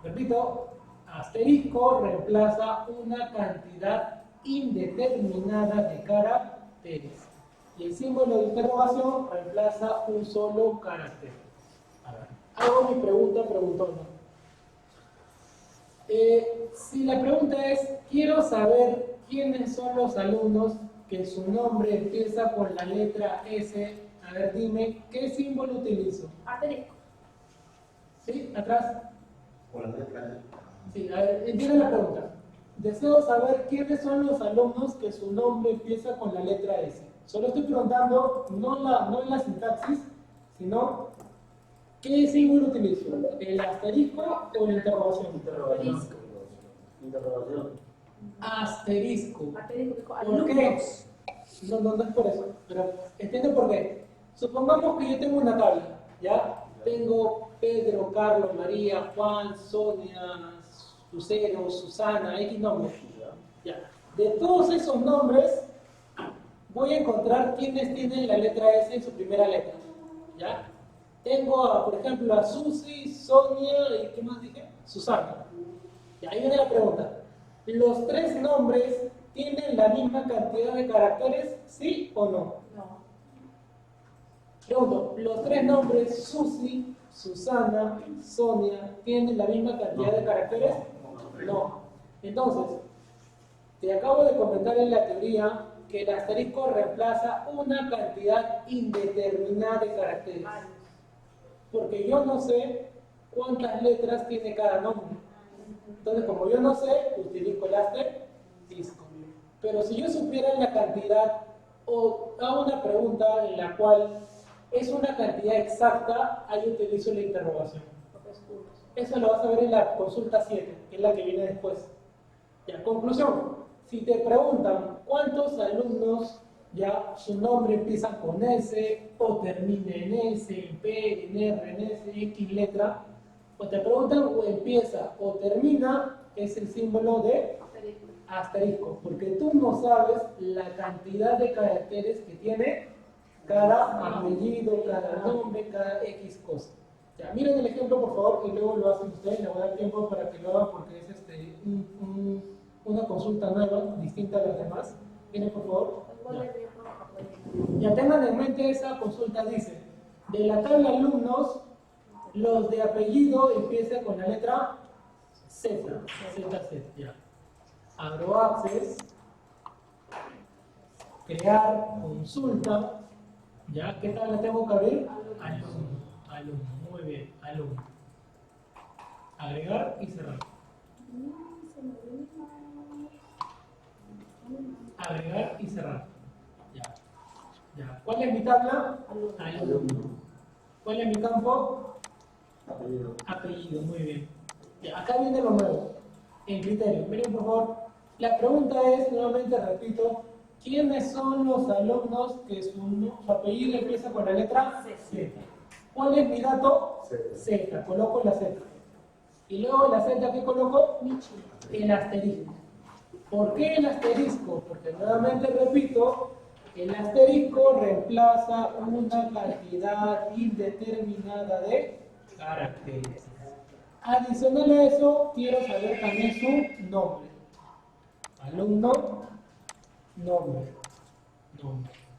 Repito, asterisco reemplaza una cantidad indeterminada de caracteres. Y el símbolo de interrogación reemplaza un solo carácter. A ver, hago mi pregunta preguntona. Si la pregunta es, quiero saber quiénes son los alumnos que su nombre empieza con la letra S, a ver, dime, ¿qué símbolo utilizo? Asterisco. ¿Sí? ¿Atrás? Por la letra. Sí, a ver, entiende la pregunta. Deseo saber quiénes son los alumnos que su nombre empieza con la letra S. Solo estoy preguntando, no en la sintaxis, sino ¿qué símbolo utilizo? ¿El asterisco o la interrogación? Interrogación. Asterisco. Asterisco. ¿Por qué? No es por eso, pero entiende por qué. Supongamos que yo tengo una tabla, ¿ya? Tengo Pedro, Carlos, María, Juan, Sonia, Lucero, Susana, X nombres. Ya. De todos esos nombres, voy a encontrar quiénes tienen la letra S en su primera letra. ¿Ya? Tengo, por ejemplo, a Susi, Sonia y ¿qué más dije? Susana. Y ahí viene la pregunta. ¿Los tres nombres tienen la misma cantidad de caracteres, sí o no? No. Pregunto, ¿los tres nombres Susi, Susana, Sonia tienen la misma cantidad de caracteres? No. Entonces, te acabo de comentar en la teoría que el asterisco reemplaza una cantidad indeterminada de caracteres. Porque yo no sé cuántas letras tiene cada nombre. Entonces, como yo no sé, utilizo el asterisco. Pero si yo supiera la cantidad o hago una pregunta en la cual es una cantidad exacta, ahí utilizo la interrogación. Eso lo vas a ver en la consulta 7, que es la que viene después. Ya, conclusión. Si te preguntan cuántos alumnos ya su nombre empieza con S o termina en S, en P, en R, en S, X letra, o te preguntan o empieza o termina, es el símbolo de asterisco, porque tú no sabes la cantidad de caracteres que tiene cada apellido, cada nombre, cada X cosa. Ya, miren el ejemplo por favor y luego lo hacen ustedes, le voy a dar tiempo para que lo hagan porque es una consulta nueva, distinta a las demás. Miren por favor. Ya tengan en mente esa consulta, dice, de la tabla alumnos, los de apellido empiezan con la letra Z, ya. Abro Access, crear consulta, ya, ¿qué tabla tengo que abrir? Alumno, muy bien, alumno. Agregar y cerrar. Agregar y cerrar. Ya. ¿Cuál es mi tabla? Alumno. ¿Cuál es mi campo? Apellido, muy bien. Ya, acá viene lo nuevo. En criterio. Miren por favor. La pregunta es, nuevamente repito, ¿quiénes son los alumnos que su apellido empieza con la letra Z? ¿Cuál es mi dato? Z. Coloco la Z. Y luego la Z, ¿qué coloco? El asterisco. ¿Por qué el asterisco? Porque nuevamente repito, el asterisco reemplaza una cantidad indeterminada de caracteres. Adicional a eso, quiero saber también su nombre. Alumno, nombre.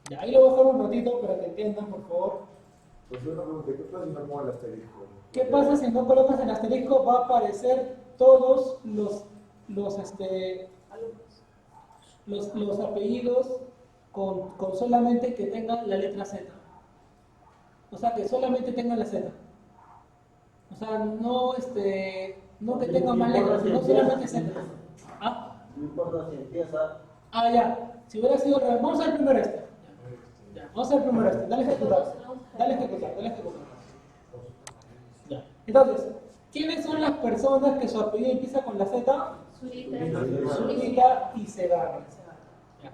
Ya, ahí lo voy a dejar un ratito para que entiendan, por favor. Pues yo no pregunté, ¿qué pasa si no pongo el asterisco? ¿Qué pasa si no colocas el asterisco? Va a aparecer todos los apellidos con solamente que tengan la letra Z. O sea, que solamente tengan la Z. O sea, no que tengan más letras, sino solamente Z. ¿Ah? No importa si empieza. Ah, ya. Si hubiera sido real, vamos a ver primero este. Ya, vamos a ver primero este. Dale ejecutar. Ya. Entonces, ¿quiénes son las personas que su apellido empieza con la Z? Zurita y Segarra.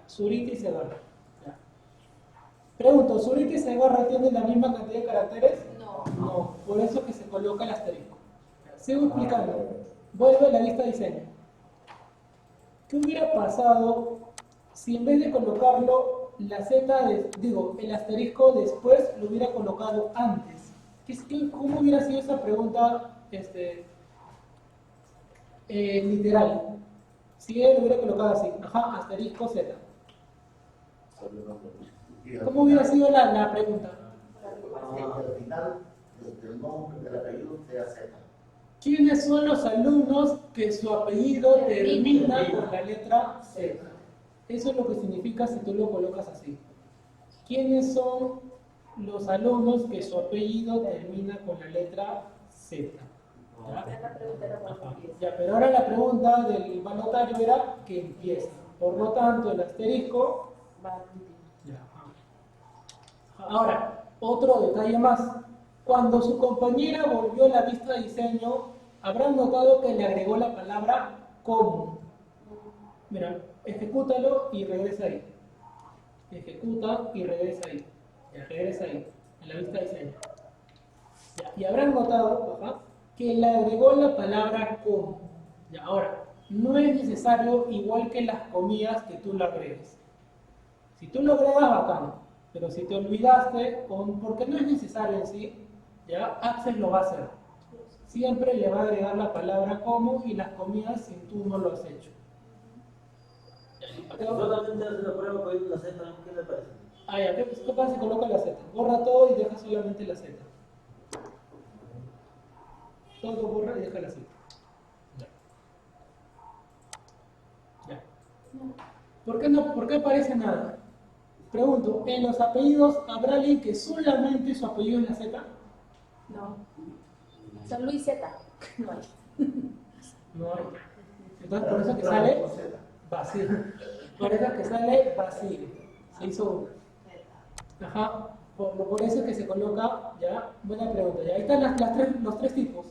Zurita y Segarra. Pregunto, ¿Zurita y Segarra tienen la misma cantidad de caracteres? No, por eso que se coloca el asterisco. Sigo explicando. Vuelvo a la lista de diseño. ¿Qué hubiera pasado si en vez de colocarlo la Z, el asterisco después lo hubiera colocado antes? ¿Cómo hubiera sido esa pregunta literal? Si él lo hubiera colocado así, asterisco Z. ¿Cómo hubiera sido la pregunta? Al final, el nombre del apellido sea Z. ¿Quiénes son los alumnos que su apellido termina con la letra Z? Eso es lo que significa si tú lo colocas así. ¿Quiénes son los alumnos que su apellido termina con la letra Z? ¿Ya? Ya, pero ahora la pregunta del balotario era que empieza. Por lo tanto, el asterisco va. Ya. Ahora, otro detalle más. Cuando su compañera volvió a la vista de diseño, habrán notado que le agregó la palabra como. Mira, ejecútalo y regresa ahí. ejecuta y regresa ahí. Ya, regresa ahí, en la vista de diseño. Ya, y habrán notado, ajá, que le agregó la palabra como. Ya, ahora, no es necesario, igual que las comillas, que tú lo agregues. Si tú lo agregas, bacán. Pero si te olvidaste, porque no es necesario en sí, ya, Access lo va a hacer. Siempre le va a agregar la palabra como y las comillas si tú no lo has hecho. Solamente hace la prueba poniendo la Z, ¿qué le parece? Ah, ya, ¿qué pasa si coloca la Z? Borra todo y deja solamente la Z. Todo borra y deja la Z. Ya. Ya. ¿Por qué aparece nada? Pregunto, ¿en los apellidos habrá alguien que solamente su apellido es la Z? No. San Luis Z. No hay. No hay. Entonces por eso que sale vacío. Por eso que sale vacío. Se hizo. Ajá. Por eso que se coloca, ya, buena pregunta. Ya, ahí están los tres tipos.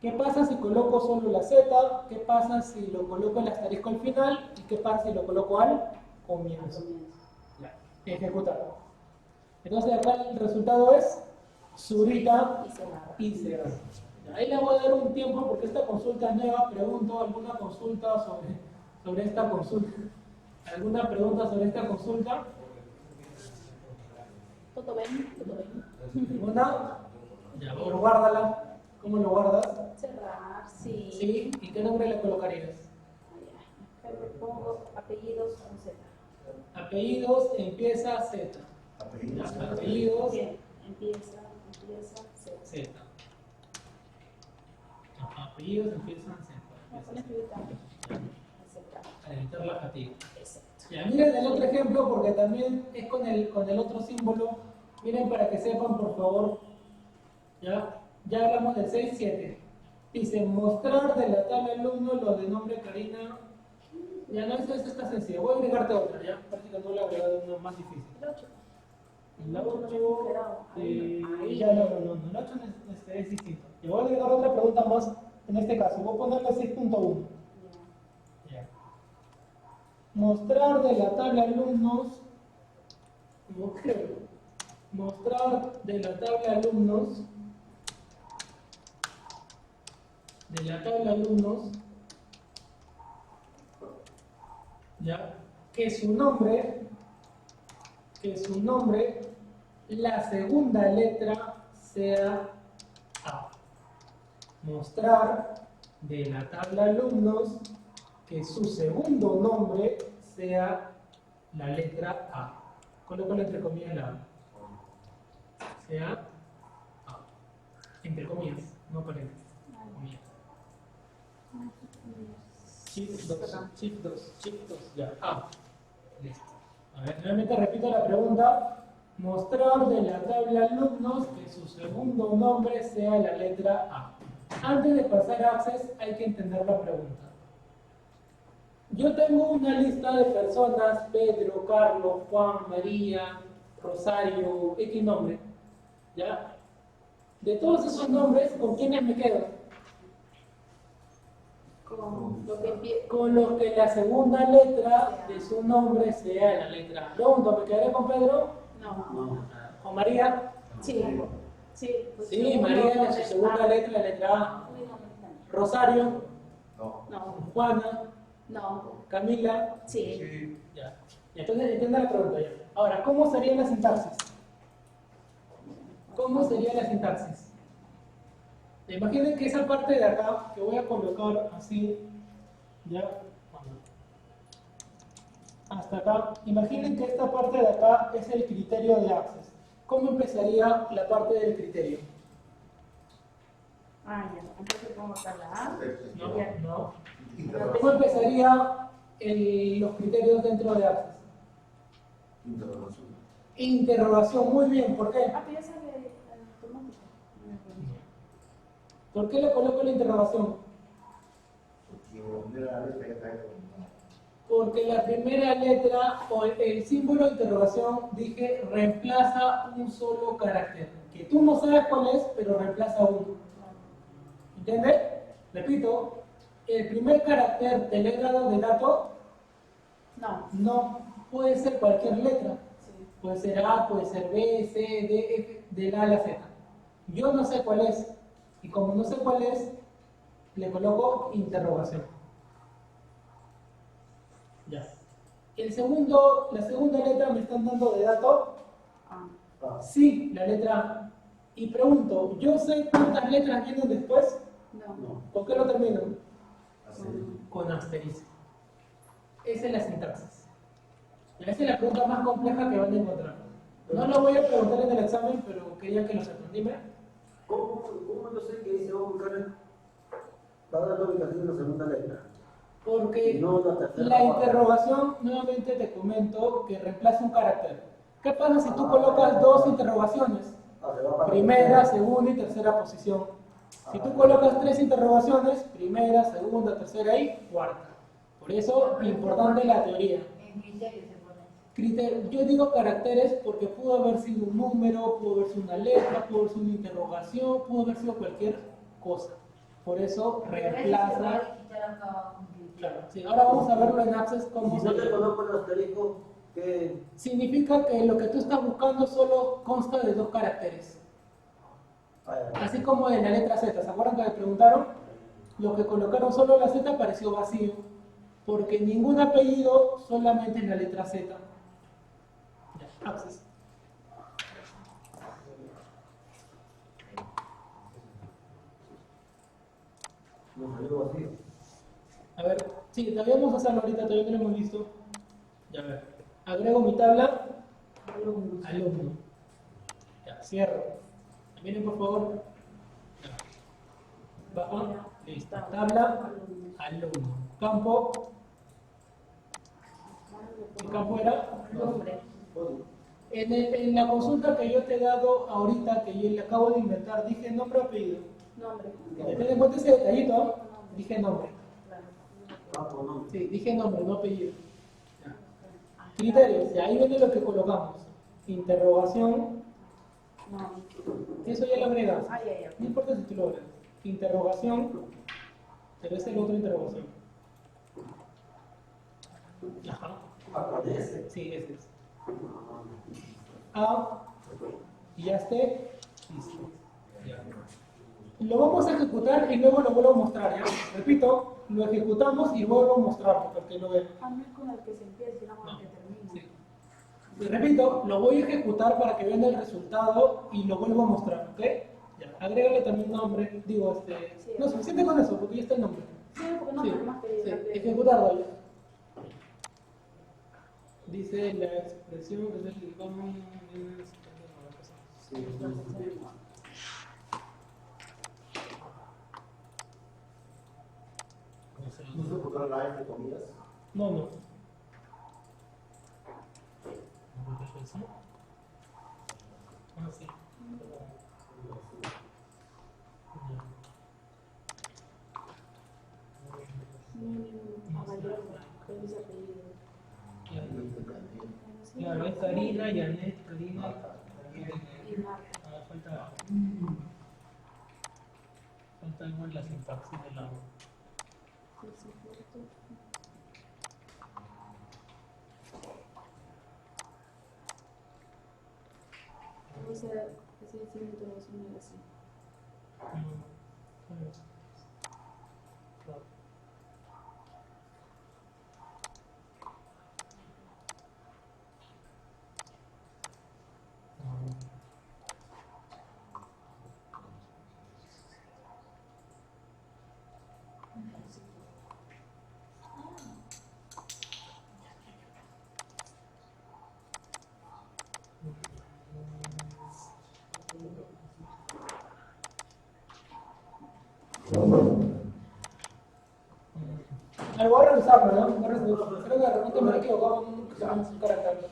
¿Qué pasa si coloco solo la Z? ¿Qué pasa si lo coloco el asterisco al final? ¿Y qué pasa si lo coloco al comienzo? Ya, ejecutar. Entonces acá el resultado es Zurita y Segarra. Ahí le voy a dar un tiempo porque esta consulta es nueva. Pregunto alguna consulta sobre esta consulta. ¿Alguna pregunta sobre esta consulta? Todo bien, todo bien. ¿Ninguna? Ya, bueno, guárdala. ¿Cómo lo guardas? Cerrar, sí. Sí, ¿y qué nombre le colocarías? Acá le pongo apellidos con Z. Apellidos empieza Z. Ya, apellidos Bien, empieza Z. Z. Ajá, apellidos empiezan Z. Vamos a poner figurita. Z. Para evitar la fatiga. Exacto. Ya, miren el otro ejemplo porque también es con el otro símbolo. Miren para que sepan, por favor. Ya hablamos del 6-7. Dice, mostrar de la tabla alumno lo de nombre Karina. Ya no, esto está sencillo. Voy a agregarte otra, ya. Parece que no le he agregado una más difícil. El 8. El 8, ya no, el 8 es distinto. Y voy a agregar otra pregunta más en este caso. Voy a ponerle 6.1. Ya. Mostrar de la tabla alumnos. Mostrar de la tabla alumnos. De la tabla alumnos. Ya. Que su nombre, la segunda letra sea A. Mostrar de la tabla alumnos que su segundo nombre sea la letra A. Coloco entre comillas la A. Sea A. Entre comillas, no paréntesis. Comillas. Shift 2, ya. A. Listo. A ver, nuevamente repito la pregunta. Mostrar de la tabla alumnos que su segundo nombre sea la letra A. Antes de pasar a Access hay que entender la pregunta. Yo tengo una lista de personas, Pedro, Carlos, Juan, María, Rosario, X nombre. ¿Ya? De todos esos nombres, ¿con quiénes me quedo? Con los que la segunda letra de su nombre sea la letra A. Pregunto, ¿me quedaré con Pedro? No. ¿Con María? Sí. Sí, Sí, María es su segunda letra, la letra A. Rosario, No. Juana, No. Camila. Sí. Ya. Entonces entienda la pregunta ya. Ahora, ¿cómo sería la sintaxis? ¿Cómo sería la sintaxis? Imaginen que esa parte de acá, que voy a colocar así, ya, hasta acá, imaginen que esta parte de acá es el criterio de Access. ¿Cómo empezaría la parte del criterio? Ah, ya. Entonces pongo acá la A. No. ¿Cómo empezaría los criterios dentro de Access? Interrogación, muy bien, ¿por qué? Ah, pero ya sale automático. ¿Por qué le coloco la interrogación? Porque la primera letra o el símbolo de interrogación, dije, reemplaza un solo carácter. Que tú no sabes cuál es, pero reemplaza uno. ¿Entiendes? Repito, el primer carácter del grado de dato No. no puede ser cualquier letra. Puede ser A, puede ser B, C, D, F, de la A a la Z. Yo no sé cuál es, y como no sé cuál es, le coloco interrogación. Ya. La segunda letra me están dando de dato. Sí, la letra A. Y pregunto, ¿yo sé cuántas letras vienen después? No. ¿Con qué lo termino? Así. Con asterisco. Esa es la sintaxis. Esa es la pregunta más compleja que van a encontrar. No lo voy a preguntar en el examen, pero quería que lo sepan. Dime. ¿Cómo yo sé que dice vamos a buscar para dar la ubicación de la segunda letra? Porque No la tercera la parte. interrogación, nuevamente te comento que reemplaza un carácter. ¿Qué pasa si tú colocas dos interrogaciones? Se va para Primera, segunda y tercera posición. Si tú colocas tres interrogaciones, primera, segunda, tercera y cuarta. Por eso, importante la teoría. En criterio se pone. Yo digo caracteres porque pudo haber sido un número, pudo haber sido una letra, pudo haber sido una interrogación, pudo haber sido cualquier cosa. Por eso reemplaza. Claro, sí. Ahora vamos a verlo en Access Y cómo si no te se conozco el asterisco, ¿qué? significa que lo que tú estás buscando solo consta de dos caracteres. Así como en la letra Z, ¿se acuerdan que me preguntaron? Los que colocaron solo la Z pareció vacío, porque ningún apellido solamente en la letra Z. Ya, Access. No salió vacío. A ver, sí, debíamos hacerlo ahorita, todavía no lo hemos visto. Ya, a ver. Agrego mi tabla. Alumno. Ya, cierro. Miren, por favor. Ya. Baja. Listo. Tabla. Alumno. Campo. ¿Qué campo era? Nombre. En la consulta que yo te he dado ahorita, que yo le acabo de inventar, dije nombre o apellido. Nombre. Ten en cuenta ese detallito, ¿no? Dije nombre. No. Sí, dije nombre, no apellido. Ya. Criterios, y ahí viene lo que colocamos. Interrogación, No. eso ya lo agregas. Ya. No importa si tú lo agregas. Interrogación, pero es el otro interrogación. Ajá. Sí, ese es. A, y ya esté, listo. Ya. Lo vamos a ejecutar y luego lo vuelvo a mostrar, ¿ya? Repito, lo ejecutamos y vuelvo a mostrarlo para que lo vean. No es con el que se empieza, sino con el que termina. Sí. Y repito, lo voy a ejecutar para que vean el resultado y lo vuelvo a mostrar, ¿ok? Ya. Agrégale también nombre, digo, Sí. no, suficiente con eso, porque ya está el nombre. Sí, porque no Sí, hay más que sí, decir. ejecutarlo ya. Dice la expresión que es el vamos. ¿No se encontró la entre comillas? No. Ah, sí. Claro, es Karina, Janet, Karina Y Marta. falta igual la sintaxis de la. Voy a revisarlo, ¿no? Creo que de repente me he equivocado con un carácter.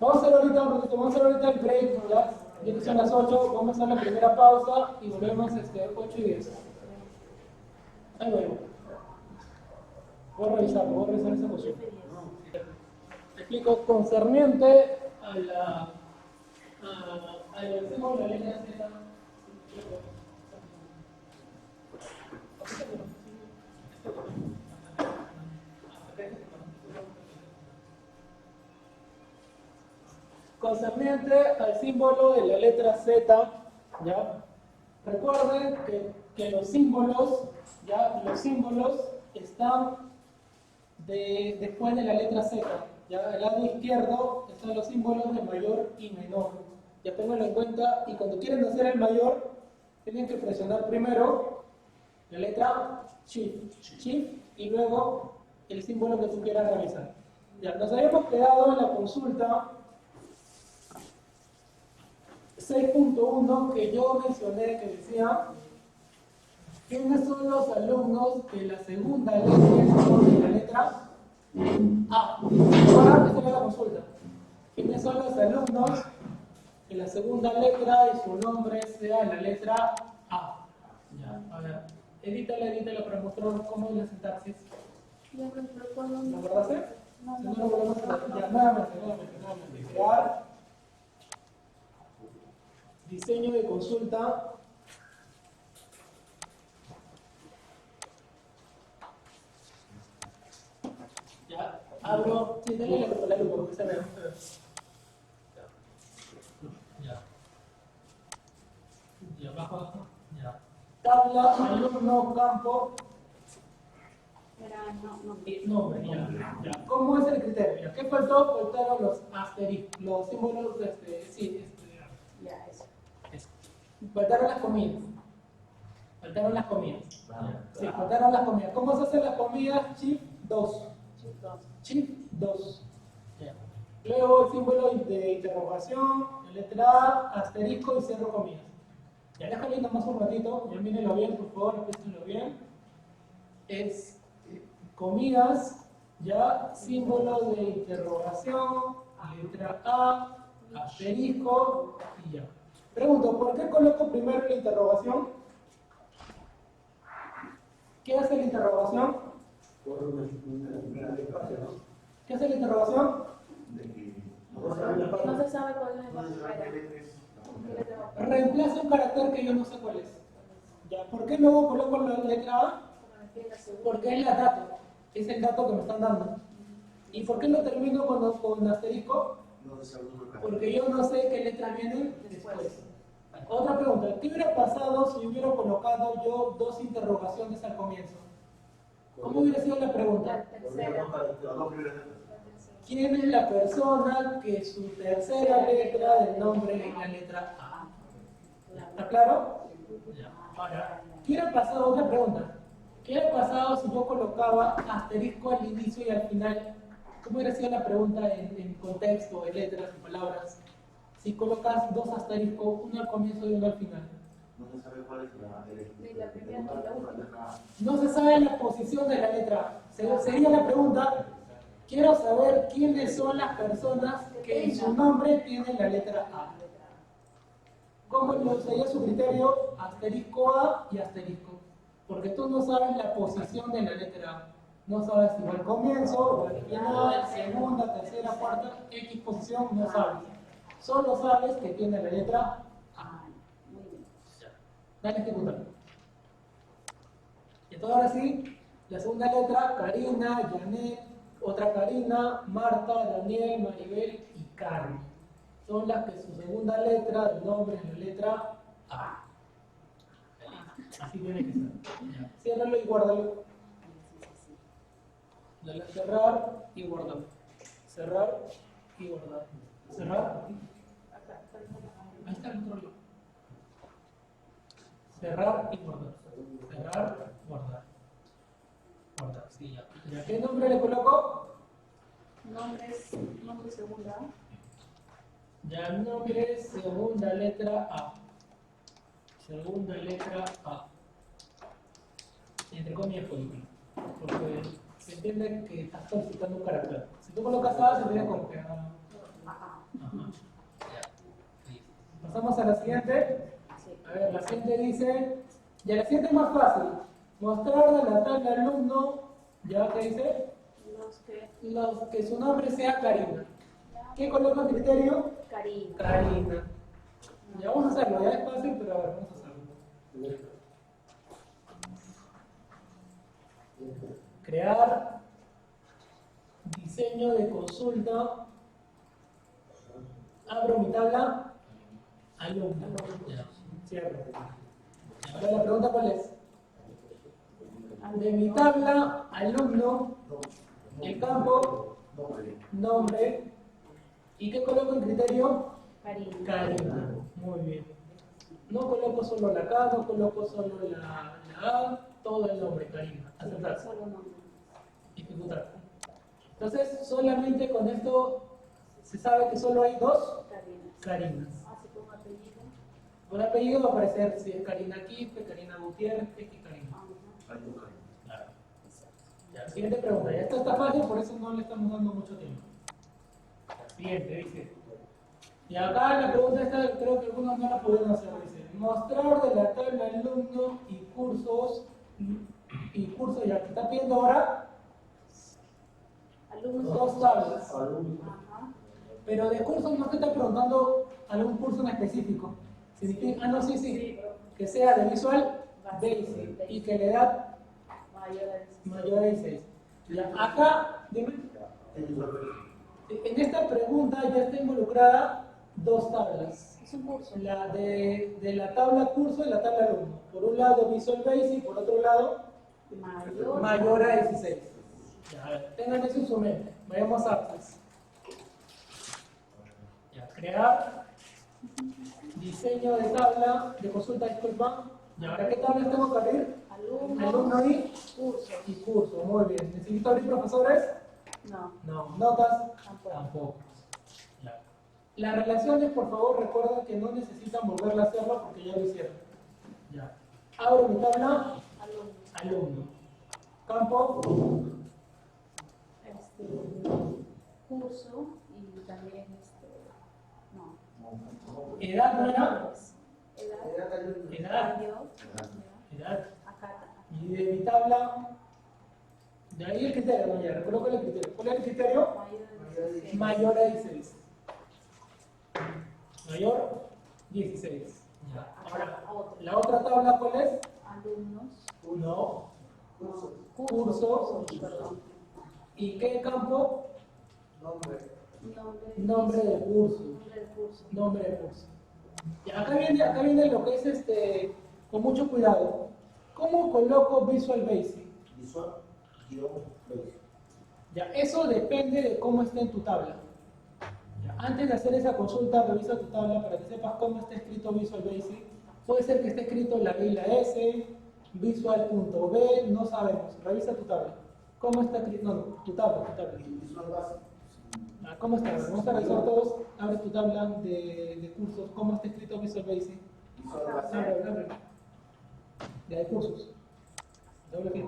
Vamos a hacer ahorita un ratito, vamos a hacer ahorita el break, ¿ya? Ya que son las 8, vamos a hacer la primera pausa y volvemos 8 y 10. Ahí vuelvo. Voy a revisar esa cuestión. Te explico, concerniente a la elección de la letra Z. concerniente al símbolo de la letra Z, ¿ya? Recuerden que los símbolos, ¿ya? Los símbolos están después de la letra Z, ¿ya? Al lado izquierdo están los símbolos de mayor y menor. Ya ténganlo en cuenta, y cuando quieren hacer el mayor, tienen que presionar primero la letra Shift, y luego el símbolo que tú quieras realizar. Ya, nos habíamos quedado en la consulta 6.1 que yo mencioné, que decía ¿quiénes son los alumnos de la segunda letra de la letra A? Ahora esta es la consulta. ¿Quiénes son los alumnos que la segunda letra y su nombre sea la letra A? Ya, a ver, edítala para mostrar cómo es la sintaxis. ¿Lo acordaste? Si no lo volvemos a hacer, ya, nuevamente. Crear diseño de consulta. Ya, abro, sí, dale la lupa, porque se ve. Ya, abajo, ya. Tabla, alumno, campo. Nombre, ya. ¿Cómo es el criterio? Ya, ¿qué faltó? Faltaron los asteriscos, los símbolos, Ya, eso. faltaron las comidas. Sí, faltaron las comidas. ¿Cómo se hacen las comidas? Shift 2. Shift 2. Ya. Luego el símbolo de interrogación, la letra A, asterisco y cierro comillas. Ya, déjame ir nomás un ratito, ya mírenlo bien, por favor, repítenlo bien. Es comidas, ya, símbolo de interrogación, letra A, asterisco y ya. Pregunto, ¿por qué coloco primero la interrogación? ¿Qué hace la interrogación? ¿Qué hace la interrogación? No se sabe cuál es la primera. Reemplaza un carácter que yo no sé cuál es. ¿Ya? ¿Por qué luego coloco la letra A? Porque es la dato, es el dato que me están dando. ¿Y por qué lo termino con asterisco? Porque yo no sé qué letras vienen después. Otra pregunta, ¿qué hubiera pasado si hubiera colocado yo dos interrogaciones al comienzo? ¿Cómo hubiera sido la pregunta? ¿Quién es la persona que su tercera letra del nombre es la letra A? ¿Está claro? Ahora, ¿qué hubiera pasado? Otra pregunta. ¿Qué hubiera pasado si yo colocaba asterisco al inicio y al final? ¿Cómo hubiera sido la pregunta en contexto, en letras, en palabras? Si colocas dos asteriscos, uno al comienzo y uno al final. No se sabe cuál es la primera y la última. No se sabe la posición de la letra A. Sería la pregunta, quiero saber quiénes son las personas que en su nombre tienen la letra A. ¿Cómo sería su criterio? Asterisco A y asterisco. Porque tú no sabes la posición de la letra A. No sabes si va al comienzo, o al final, segunda, tercera, cuarta, X posición, no sabes. Solo sabes que tiene la letra A. Dale a ejecutar. Y entonces ahora sí, la segunda letra, Karina, Janet, otra Karina, Marta, Daniel, Maribel y Carmen. Son las que su segunda letra del nombre es la letra A. Así tiene que ser. Ciérralo y guárdalo. Dale a cerrar y guardar. Cerrar y guardar. Cerrar. Ahí está el otro lado. Cerrar y guardar. Cerrar, guardar. Guardar, sí, ya. ¿Y a qué nombre le coloco? Nombre segunda. Ya, nombre segunda letra A. Segunda letra A. Entre comillas, porque se entiende que estás solicitando un carácter. Si tú colocas A, se entiende como que Ajá. Pasamos a la siguiente. A ver, la siguiente dice, ya la siguiente es más fácil. Mostrar de la tabla alumno, ¿ya qué dice? Los que su nombre sea Karina. ¿Qué coloca el criterio? Karina. Ya vamos a hacerlo, ya es fácil, pero a ver, vamos a hacerlo. Crear diseño de consulta Abro mi tabla, alumno. Ya, cierro. Ahora la pregunta ¿cuál es? De mi tabla, alumno, el campo, nombre, ¿y qué coloco en criterio? Karina. Karina. Muy bien. No coloco solo la K, no coloco solo la A, todo el nombre, Karina. Aceptar. Solo nombre. Ejecutar. Entonces, solamente con esto se sabe que solo hay dos Karina. Karinas. Así como apellido. Por apellido va a aparecer si es Karina Quispe, Karina Gutiérrez y Karina. Ajá. Claro. Ya, siguiente pregunta. Ya está fácil, por eso no le estamos dando mucho tiempo. Siguiente, dice. Y acá la pregunta esta, creo que algunos no la pudieron hacer. Dice, mostrar de la tabla alumno y cursos, ya que está pidiendo ahora Alumnos. dos tablas. Ajá. Pero de cursos no te está preguntando algún curso en específico. Significa, no, sí. Que sea de Visual Basic y que la edad mayor a 16. Ya, acá, dime. En esta pregunta ya está involucrada dos tablas. Es un curso. La de la tabla curso y la tabla alumno. Por un lado Visual Basic, por otro lado mayor a 16. Ya, tengan eso en su mente. Vayamos a Access. Ya, crear diseño de tabla de consulta, disculpa. Y ahora, ¿qué tablas tengo que abrir? Alumno y curso. Muy bien. ¿Necesito abrir profesores? No. No. ¿Notas? Tampoco. Tampoco. Ya. Las relaciones, por favor, recuerden que no necesitan volverla a hacerlo porque ya lo hicieron. Ya. Abro mi tabla. Alumno. Campo. Curso y también no. Edad, ¿no era? Edad. Edad. Acá. Y de mi tabla, de ahí el criterio, doña, coloca el criterio. ¿Cuál es el criterio? Mayor a 16. Mayor 16. Ya. Ahora, la otra tabla, ¿cuál es? Alumnos. No. Cursos. ¿Y qué campo? Nombre del curso. Nombre del curso. Y acá viene lo que es con mucho cuidado. ¿Cómo coloco Visual Basic? Ya, eso depende de cómo esté en tu tabla. Ya, antes de hacer esa consulta, revisa tu tabla para que sepas cómo está escrito Visual Basic. Puede ser que esté escrito la B y la S, Visual.b, no sabemos. Revisa tu tabla. ¿Cómo está escrito? No, tu tabla. ¿Cómo está? Vamos a revisar todos. Abre tu tabla de cursos. ¿Cómo está escrito Visual Basic? Abre. De cursos. Doble clic.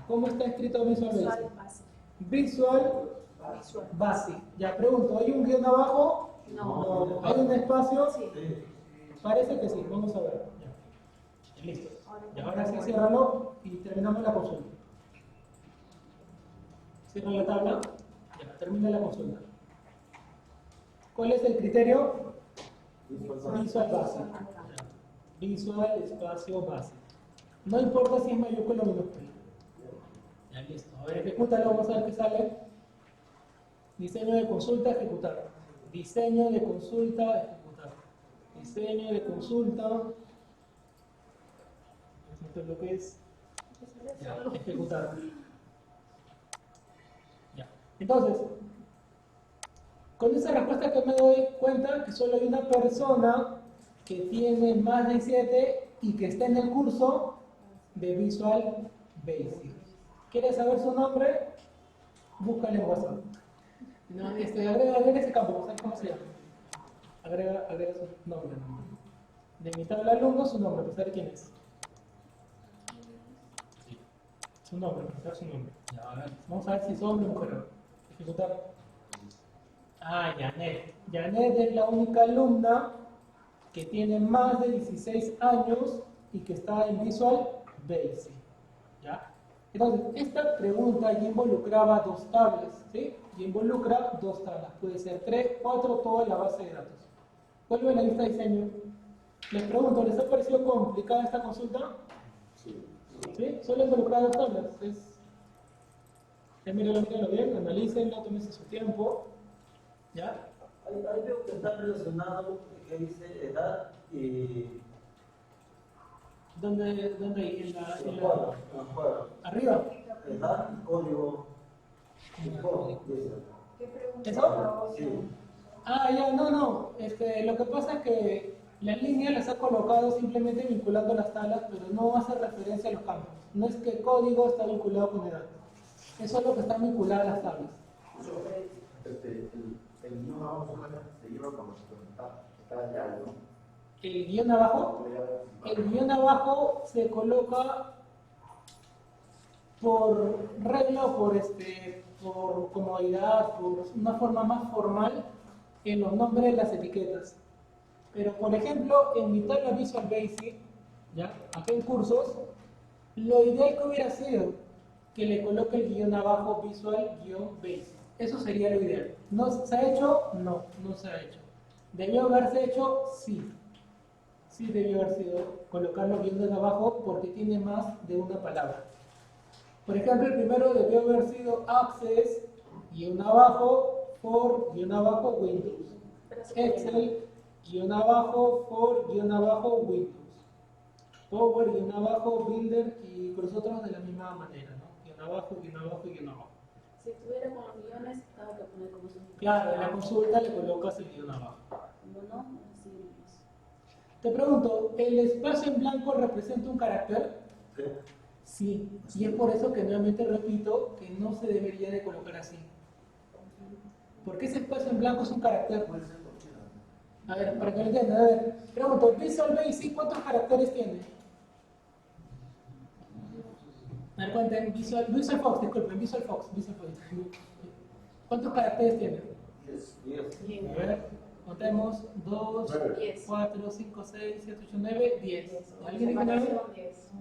¿Cómo está escrito Visual Basic? Visual Basic. Ya pregunto, ¿hay un guión abajo? No. ¿Hay un espacio? Sí. Parece que sí. Vamos a ver. Ya. Listo. Y ahora sí, ciérralo y terminamos la consulta. Cierra la tabla. Ya, termina la consulta. ¿Cuál es el criterio? Visual Basic. Visual espacio Basic. No importa si es mayúscula o minúscula. Ya, listo. A ver, ejecútalo, vamos a ver qué sale. Diseño de consulta, ejecutar. Diseño de consulta, ejecutar. Diseño de consulta. Esto es lo que es. Ya, ejecutar. Ya. Entonces, con esa respuesta que me doy cuenta que solo hay una persona que tiene más de 7 y que está en el curso de Visual Basic. ¿Quieres saber su nombre? Búscale en WhatsApp. No, agrega ese campo, ¿sabes cómo se llama? Agrega su nombre. De mi tabla alumno, su nombre, para saber quién es. Sí. Su nombre, para saber su nombre. Ya, a ver. Vamos a ver si es hombre o mujer. Ejecutar. Janet. Janet es la única alumna que tiene más de 16 años y que está en Visual Basic. ¿Ya? Entonces, esta pregunta ya involucraba dos tablas, ¿sí? Y involucra dos tablas, puede ser 3, 4, toda la base de datos. Vuelvo a la lista de diseño. Les pregunto, ¿les ha parecido complicada esta consulta? Sí. Solo involucra dos tablas. Míralo bien, analícenlo, tómense su tiempo. ¿Ya? Ahí veo que está relacionado, que dice edad y ¿Dónde ahí? los cuadros, Arriba. edad y código. Dice. ¿Qué pregunta? ¿Eso? Sí. Ah, ya, no. Lo que pasa es que la línea las ha colocado simplemente vinculando las tablas, pero no hace referencia a los campos. No es que el código está vinculado con edad. Eso es lo que está vinculado a las tablas. El guión abajo solamente se lleva cuando está allá, ¿no? El guión abajo, el guión abajo se coloca por regla o por comodidad, por una forma más formal en los nombres de las etiquetas. Pero, por ejemplo, en mi tabla Visual Basic, ¿ya? Acá en cursos, lo ideal que hubiera sido que le coloque el guión abajo Visual-Basic. Eso sería lo ideal. ¿No se ha hecho? No se ha hecho. ¿Debió haberse hecho? Sí. Sí debió haber sido colocar los guiones abajo porque tiene más de una palabra. Por ejemplo, el primero debió haber sido Access, guión abajo, for, guión abajo, Windows. Excel, guión abajo, for, guión abajo, Windows. Power, guión abajo, Builder y con los otros de la misma manera, ¿no? Guión abajo, guión abajo, guión abajo. Si estuviera con los guiones, tengo que poner como son. Claro, en la consulta le colocas el guión abajo. Como no, así es. Te pregunto, ¿el espacio en blanco representa un carácter? Sí. Sí, y es por eso que nuevamente repito que no se debería de colocar así. Porque ese espacio en blanco es un carácter. A ver, para que lo entiendan, a ver, pregunto, Visual Basic, ¿cuántos caracteres tiene? A ver, cuenten, Visual Fox, disculpen, Visual Fox. ¿Cuántos caracteres tiene? 10. A ver, contemos, 2, 10. 4, 5, 6, 7, 8, 9, 10. ¿Alguien dijo 9? 10.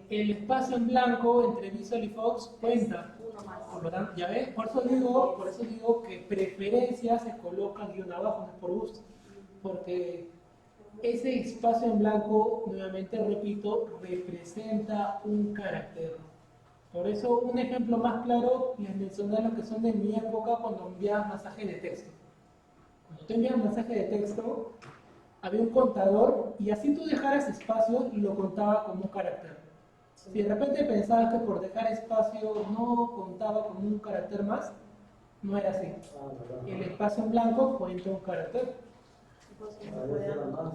El espacio en blanco entre Visual y Fox cuenta. Uno más. Por lo tanto, ya ves, por eso digo que preferencia se coloca guión abajo, no es por gusto. Porque ese espacio en blanco, nuevamente repito, representa un carácter. Por eso, un ejemplo más claro, les mencioné lo que son de mi época cuando enviaba mensaje de texto. Cuando tú envías mensaje de texto, había un contador y así tú dejaras espacio y lo contaba como un carácter. Si de repente pensabas que por dejar espacio no contaba como un carácter más, no era así. El espacio en blanco cuenta un carácter.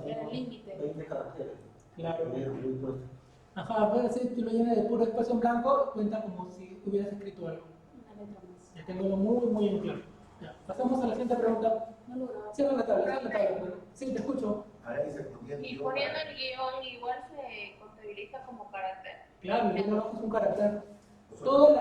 Era el límite. 20 caracteres. Claro. Muy puesto. Ajá, puede ser tú lo llenas de puro espacio en blanco, cuenta como si hubieras escrito algo. Una letra más. Ya tengo muy en claro. Ya, pasamos a la siguiente pregunta. No lo grababa. Cierra la tabla. Sí, te escucho. Ahí se ponía el Y guión. poniendo el guión igual se contabiliza como carácter. Claro, el guión abajo es un carácter. Todas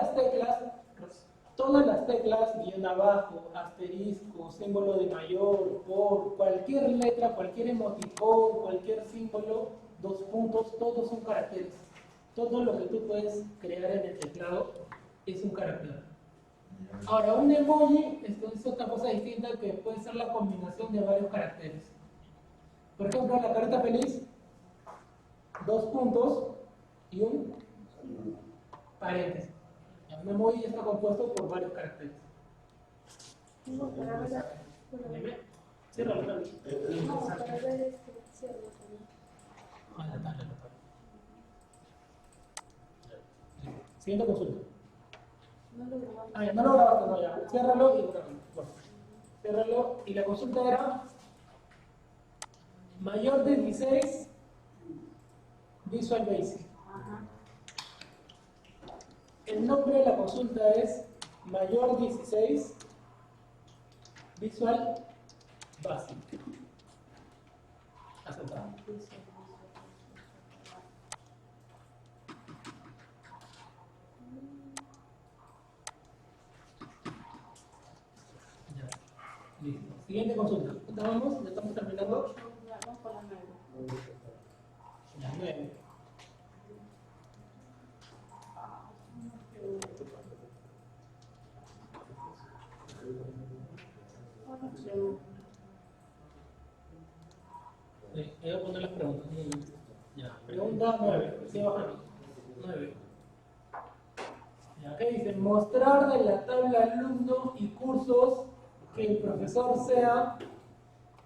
las teclas, guión abajo, asterisco, símbolo de mayor, por, cualquier letra, cualquier emoticón, cualquier símbolo, 2 puntos, todos son caracteres. Todo lo que tú puedes crear en el teclado es un carácter. Ahora, un emoji es otra cosa distinta que puede ser la combinación de varios caracteres. Por ejemplo, la carita feliz, 2 puntos y un paréntesis. Un emoji está compuesto por varios caracteres. No, para ver. Dime. Cierra la tabla. No, para ver cierra la tabla. Ah, la tabla. Siguiente consulta. No lo grabamos. Ah, ya, no lo grabaste, no, ya. Ciérralo y grábalo. Bueno, ciérralo. Y la consulta era mayor de 16 Visual Basic. Ajá. El nombre de la consulta es mayor 16 Visual Basic. Aceptado. Ya. Listo. Siguiente consulta. ¿Estamos? ¿Ya estamos terminando? Vamos con la 9. Ya, 9. Voy a poner las preguntas. Ya. Pregunta 9. Sigue bajando. 9. Ya, ¿qué dice? Mostrar de la tabla alumno y cursos que el profesor sea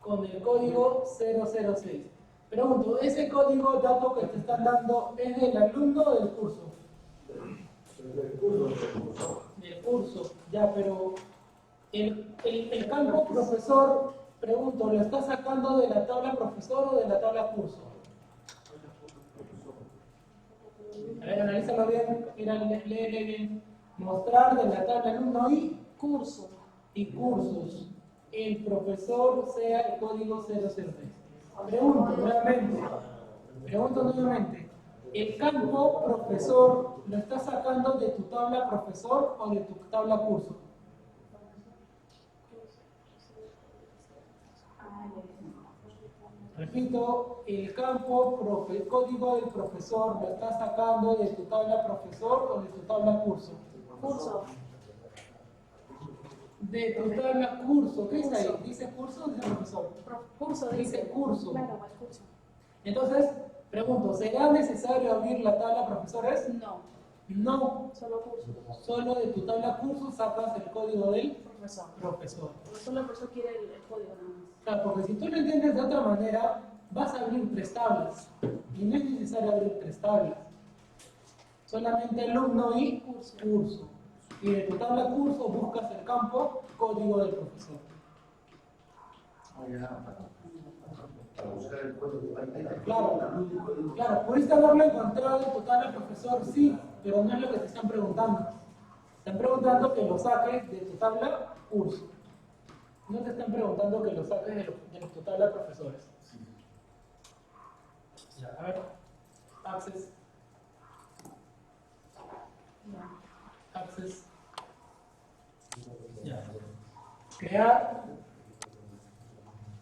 con el código 006. Pregunto, ¿ese código dato que te están dando es del alumno o del curso? Del curso, ya, pero el campo profesor, pregunto, ¿lo está sacando de la tabla profesor o de la tabla curso? A ver, analízalo bien, mira, léele bien. Mostrar de la tabla alumno y Curso. y cursos. El profesor sea el código 006. Pregunto nuevamente, ¿el campo profesor lo estás sacando de tu tabla profesor o de tu tabla curso? Repito, el campo el código del profesor lo estás sacando de tu tabla profesor o de tu tabla curso. Curso. De tu tabla curso, ¿qué dice ahí? ¿Dice curso o dice profesor? Curso Dice curso. Claro, el curso. Entonces, pregunto, ¿será necesario abrir la tabla profesores? No, No, solo curso. solo de tu tabla curso sacas el código del Profesor. profesor. Porque solo el profesor quiere el código nada más. Claro, porque si tú lo entiendes de otra manera, vas a abrir tres tablas. Y no es necesario abrir tres tablas. Solamente alumno y curso. Y de tu tabla curso buscas el campo código del profesor. Para buscar el código. Claro, pudiste haberlo encontrado en tu tabla profesor, sí, pero no es lo que te están preguntando. Están preguntando que lo saques de tu tabla curso. No te están preguntando que lo saques de tu tabla profesores. Ya, a ver, access. Access. Ya. Crear.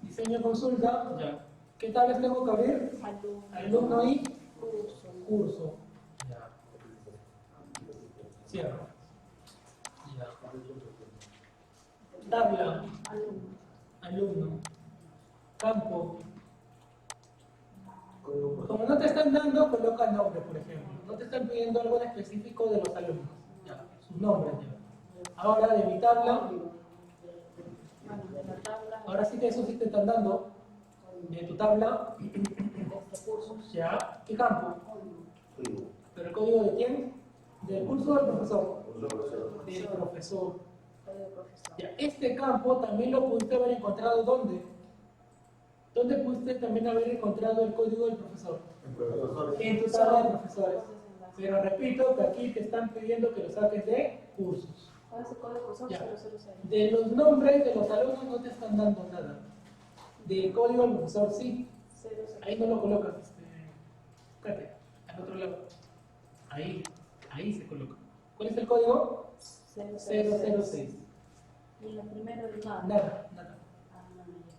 Diseño consulta. Ya. ¿Qué tablas tengo que abrir? Alumno y curso. Ya. Cierro. Ya. Tabla. Alumno. Campo. Como no te están dando, coloca el nombre, por ejemplo. No te están pidiendo algo en específico de los alumnos. Ya. Sus nombres. Ya. Ahora de mi tabla. Ahora sí que eso sí te están dando. De tu tabla. Ya. ¿Qué campo? ¿Pero el código de quién? ¿Del curso o del profesor? Del profesor. Ya. Este campo también lo pudiste haber encontrado ¿dónde? ¿Dónde pudiste también haber encontrado el código del profesor? En tu tabla de profesores. Pero repito que aquí te están pidiendo que lo saques de cursos. ¿Cuál es el código profesor? Ya. 006. De los nombres de los alumnos no te están dando nada. Del código del profesor sí. 006. Ahí no lo colocas. Fíjate, al otro lado. Ahí se coloca. ¿Cuál es el código? 006. Y en el primero de nada. Nada.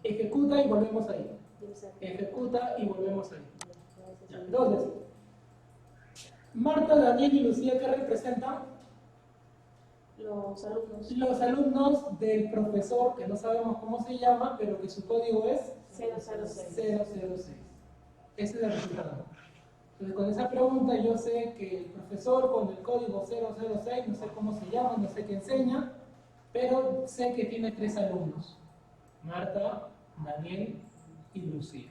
Ejecuta y volvemos ahí. Ejecuta y volvemos ahí. Ya. Entonces, Marta, Daniel y Lucía, ¿qué representan? Los alumnos. Los alumnos del profesor, que no sabemos cómo se llama, pero que su código es 006. 006. Ese es el resultado. Entonces, con esa pregunta yo sé que el profesor con el código 006, no sé cómo se llama, no sé qué enseña, pero sé que tiene tres alumnos. Marta, Daniel y Lucía.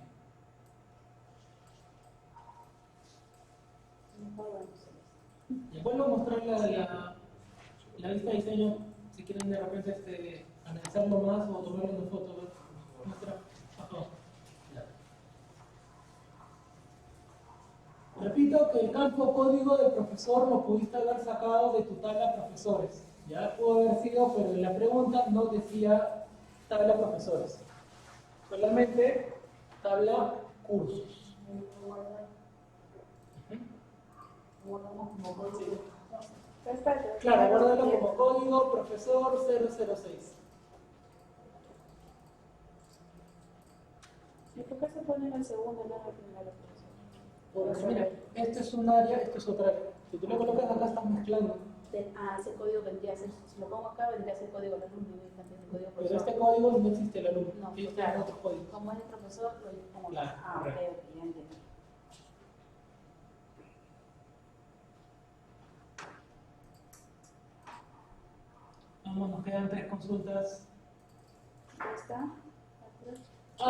Y vuelvo a mostrar la lista de diseño, si quieren de repente analizarlo más o tomarlo una foto. Muestra. Ajá. Repito que el campo código del profesor lo pudiste haber sacado de tu tabla profesores. Ya pudo haber sido, pero en la pregunta no decía tabla profesores. Solamente tabla cursos. Claro, guárdalo como código profesor 006. ¿Y por qué se pone en el segundo, no en el primero? Porque mira, esto es un área, esto es otra área. Si tú lo colocas acá, estás mezclando. Ese código vendría a ser, si lo pongo acá, vendría a ser código del alumno y también el código Pero profesor. este código no existe el alumno. No, Ellos claro. tienen otros códigos. Como es el profesor, lo pongo Claro, acá. Ah, ok, correcto. ok, ya entendí. Vamos, nos quedan tres consultas. ¿Ya está?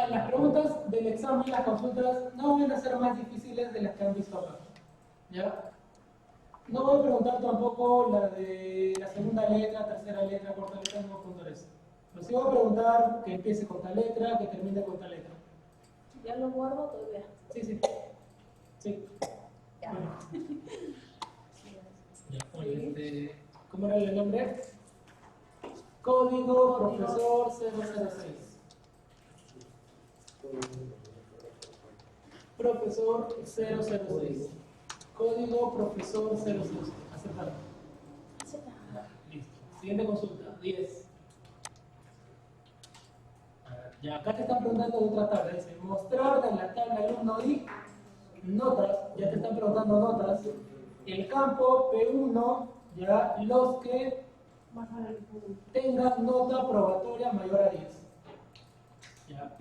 Las preguntas del examen, las consultas, no van a ser más difíciles de las que han visto acá. ¿Ya? No voy a preguntar tampoco la de la segunda letra, tercera letra, cuarta letra, no voy a preguntar eso. Pero sí voy a preguntar que empiece con tal letra, que termine con tal letra. Ya lo guardo todavía. Sí. Sí. Ya. Bueno. Ya, ¿cómo era el nombre? Código profesor 006. Profesor 006. Código profesor 006. Aceptado. Listo. Siguiente consulta. 10. Ya acá te están preguntando de otra tabla. Dice, mostrar en la tabla alumno y notas. Ya te están preguntando notas. El campo P1, ya los que tengan nota probatoria mayor a 10. Ya.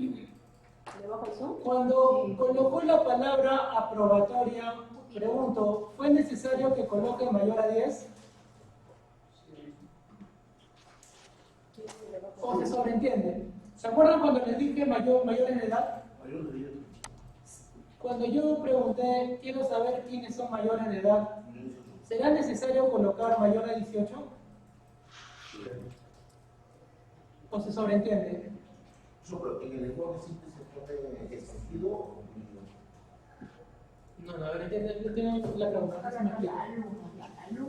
¿Le bajo el zoom? Cuando colocó la palabra aprobatoria, pregunto, ¿fue necesario que coloque mayor a 10? ¿O se sobreentiende? ¿Se acuerdan cuando les dije mayores de edad? Cuando yo pregunté, quiero saber quiénes son mayores de edad, ¿será necesario colocar mayor a 18? ¿O se sobreentiende? En el lenguaje simple se pone exigido. No, a ver, entiende la pregunta, se me explica.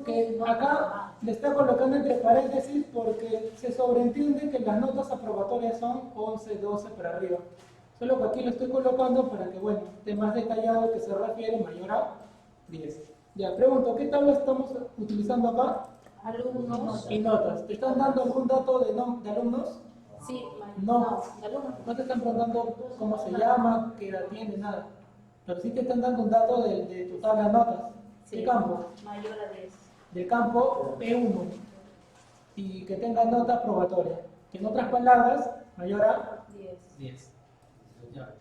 Que acá le está colocando entre paréntesis porque se sobreentiende que las notas aprobatorias son 11, 12 para arriba. Solo que aquí lo estoy colocando para que, bueno, esté más detallado que se refiere mayor a 10. Ya, pregunto, ¿qué tabla estamos utilizando acá? Alumnos. Y notas. ¿Te están dando algún dato de alumnos? Sí, No. alumnos. No te están preguntando cómo se llama, qué edad tiene, nada. Pero sí te están dando un dato de tu tabla de notas. Sí. ¿Qué campo? Mayor a 10. Del campo P1. Y que tenga nota probatoria. Que en otras palabras, mayor a 10. 10. Ya.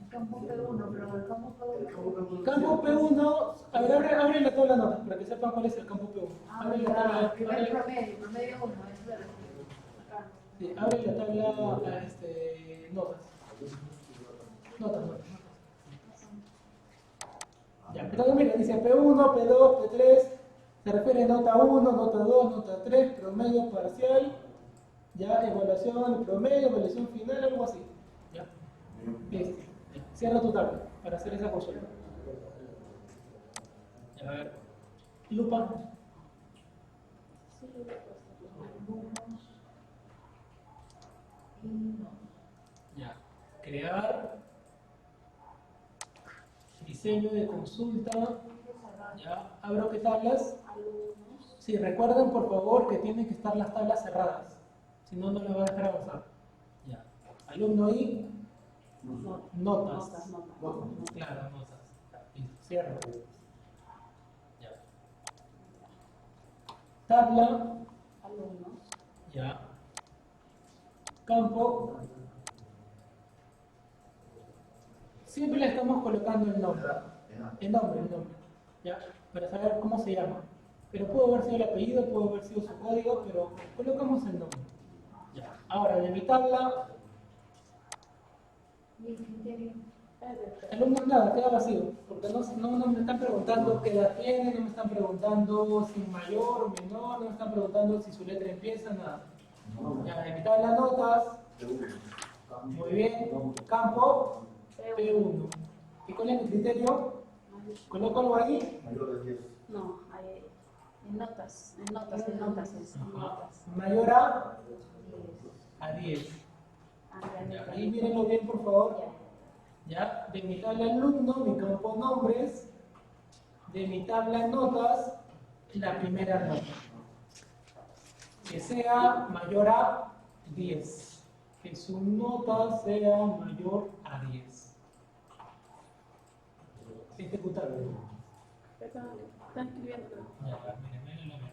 Campo P1, pero el campo P1. Campo P1, a ver, abre la tabla de notas para que sepan cuál es el campo P1. Abre la tabla, Primer promedio 1, es verdad. sí, abre la tabla notas. Notas. Ya, entonces mira, dice P1, P2, P3, se refiere a nota 1, nota 2, nota 3, promedio parcial, ya, evaluación promedio, evaluación final, algo así. Ya, listo. Cierra tu tabla para hacer esa consulta. A ver, lupa. Ya, crear diseño de consulta. Ya, abro qué tablas. Sí, recuerden por favor que tienen que estar las tablas cerradas, si no, no las va a dejar avanzar. Ya, alumno y notas. Claro, notas. Listo, cierro. Ya. Tabla. Alumnos. Ya. Campo. Siempre le estamos colocando el nombre. El nombre. ¿Ya? Para saber cómo se llama. Pero pudo haber sido el apellido, pudo haber sido su código, pero colocamos el nombre. Ya. Ahora, de mi tabla, alumnos nada, queda vacío. Porque no me están preguntando qué edad tiene, no me están preguntando si mayor o menor, no me están preguntando si su letra empieza, nada. Ya, de mi tabla notas. Muy bien. Campo P1. ¿Y cuál es mi criterio? ¿Coloco algo ahí? Mayor de 10. No, hay en notas. Ajá. Mayor a 10. Ya, ahí mírenlo bien, por favor. Ya, de mi tabla alumno, mi campo nombres. De mi tabla notas, la primera nota. Que sea mayor a 10. Que su nota sea mayor a 10. Ejecutar. Está escribiendo. Ya, miren.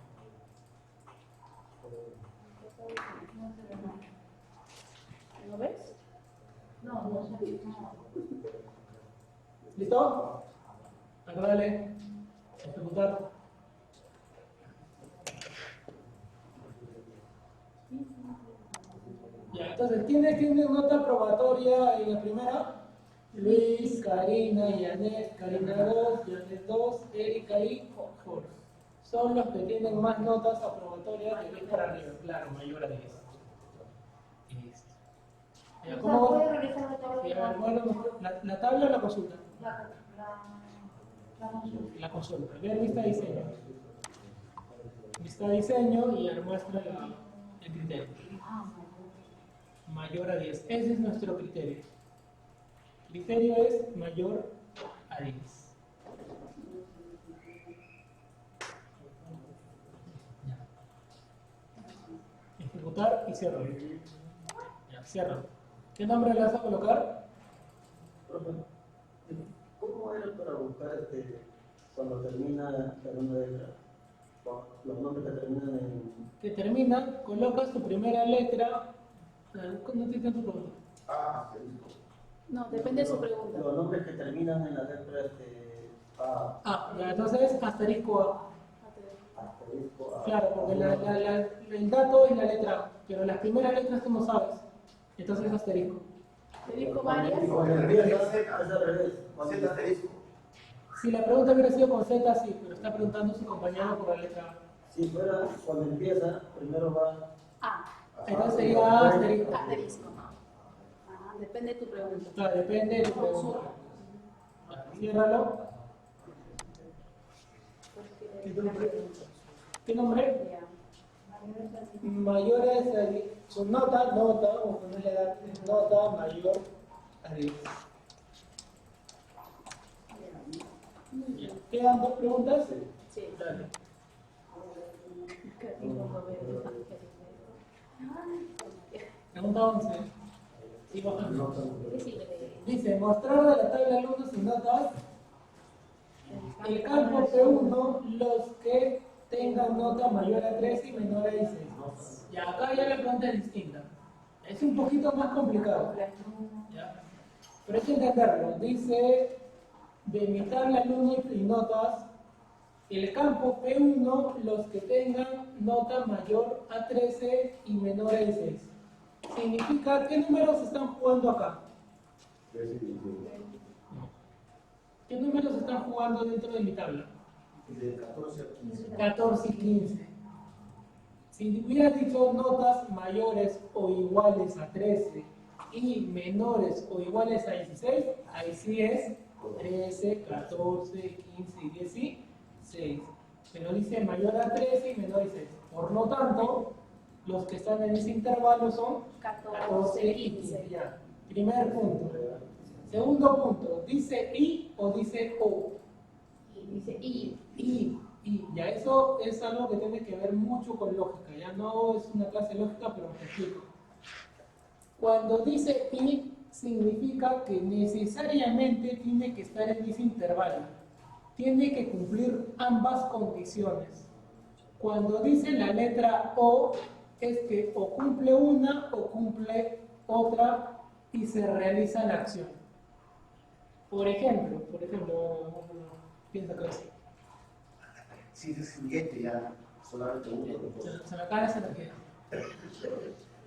¿Lo ves? No. ¿Listo? Dale. Ejecutar. Ya, Entonces, ¿quiénes tienen nota probatoria en la primera? Luis, Karina, Yanet, Karina 2, Yanet 2, Erika y Jorge. Son los que tienen más notas aprobatorias de 10 para arriba, claro, mayor a 10. Ya, ¿cómo? ¿Puede realizar la tabla? Ya, bueno, la tabla o la consulta. La consulta. La consulta. Ver vista diseño. Vista diseño y muestra el criterio. Mayor a 10. Ese es nuestro criterio. Criterio es mayor a 10. Ejecutar y cierro. Ya, cierro. ¿Qué nombre le vas a colocar? ¿Cómo era para buscar cuando termina una letra? Los nombres que terminan en... Que termina, colocas tu primera letra. ¿Cuándo te tu pregunta? No, depende de su pregunta. Los nombres que terminan en la letra A. Ah, ya, entonces asterisco A. Asterisco A. Claro, porque el dato es la letra A, pero las primeras letras tú no sabes. Entonces asterisco. Asterisco varias. Es al revés. Z asterisco. Si la pregunta hubiera sido con Z, sí, pero está preguntando su compañero por la letra A. Si fuera cuando empieza, primero va... A. Entonces sería A asterisco. Asterisco. Depende de tu pregunta. Claro, depende de tu pregunta. Ciérralo. ¿Qué nombre? Mayores a su nota, vamos a ponerle edad, nota mayor a 10. ¿Quedan dos preguntas? Sí. Dale. Pregunta 11. Sí, bajando. ¿Qué sigue? Dice, mostrar de la tabla alumnos y notas el campo P1 los que tengan nota mayor a 3 y menor a 16. Y acá ya la pregunta es distinta. Es un poquito más complicado. ¿Ya? Pero hay que entenderlo. Dice, de mi tabla alumnos y notas, el campo P1 los que tengan nota mayor a 13 y menor a 16. Significa, ¿qué números están jugando acá? ¿Qué números están jugando dentro de mi tabla? De 14 a 15. 14 y 15. Si hubiera dicho notas mayores o iguales a 13 y menores o iguales a 16, ahí sí es 13, 14, 15 y 16. Pero dice mayor a 13 y menor a 16. Por lo tanto, los que están en ese intervalo son 14 y 15. Ya. Primer punto. Segundo punto, ¿dice I o dice O? Dice I. I. Ya, eso es algo que tiene que ver mucho con lógica. Ya no es una clase de lógica, pero me explico. Cuando dice I, significa que necesariamente tiene que estar en ese intervalo. Tiene que cumplir ambas condiciones. Cuando dice la letra O, es que o cumple una o cumple otra y se realiza la acción. Por ejemplo, piensa que así. Si es excluyente ya, solamente uno. Se me acaba esa energía.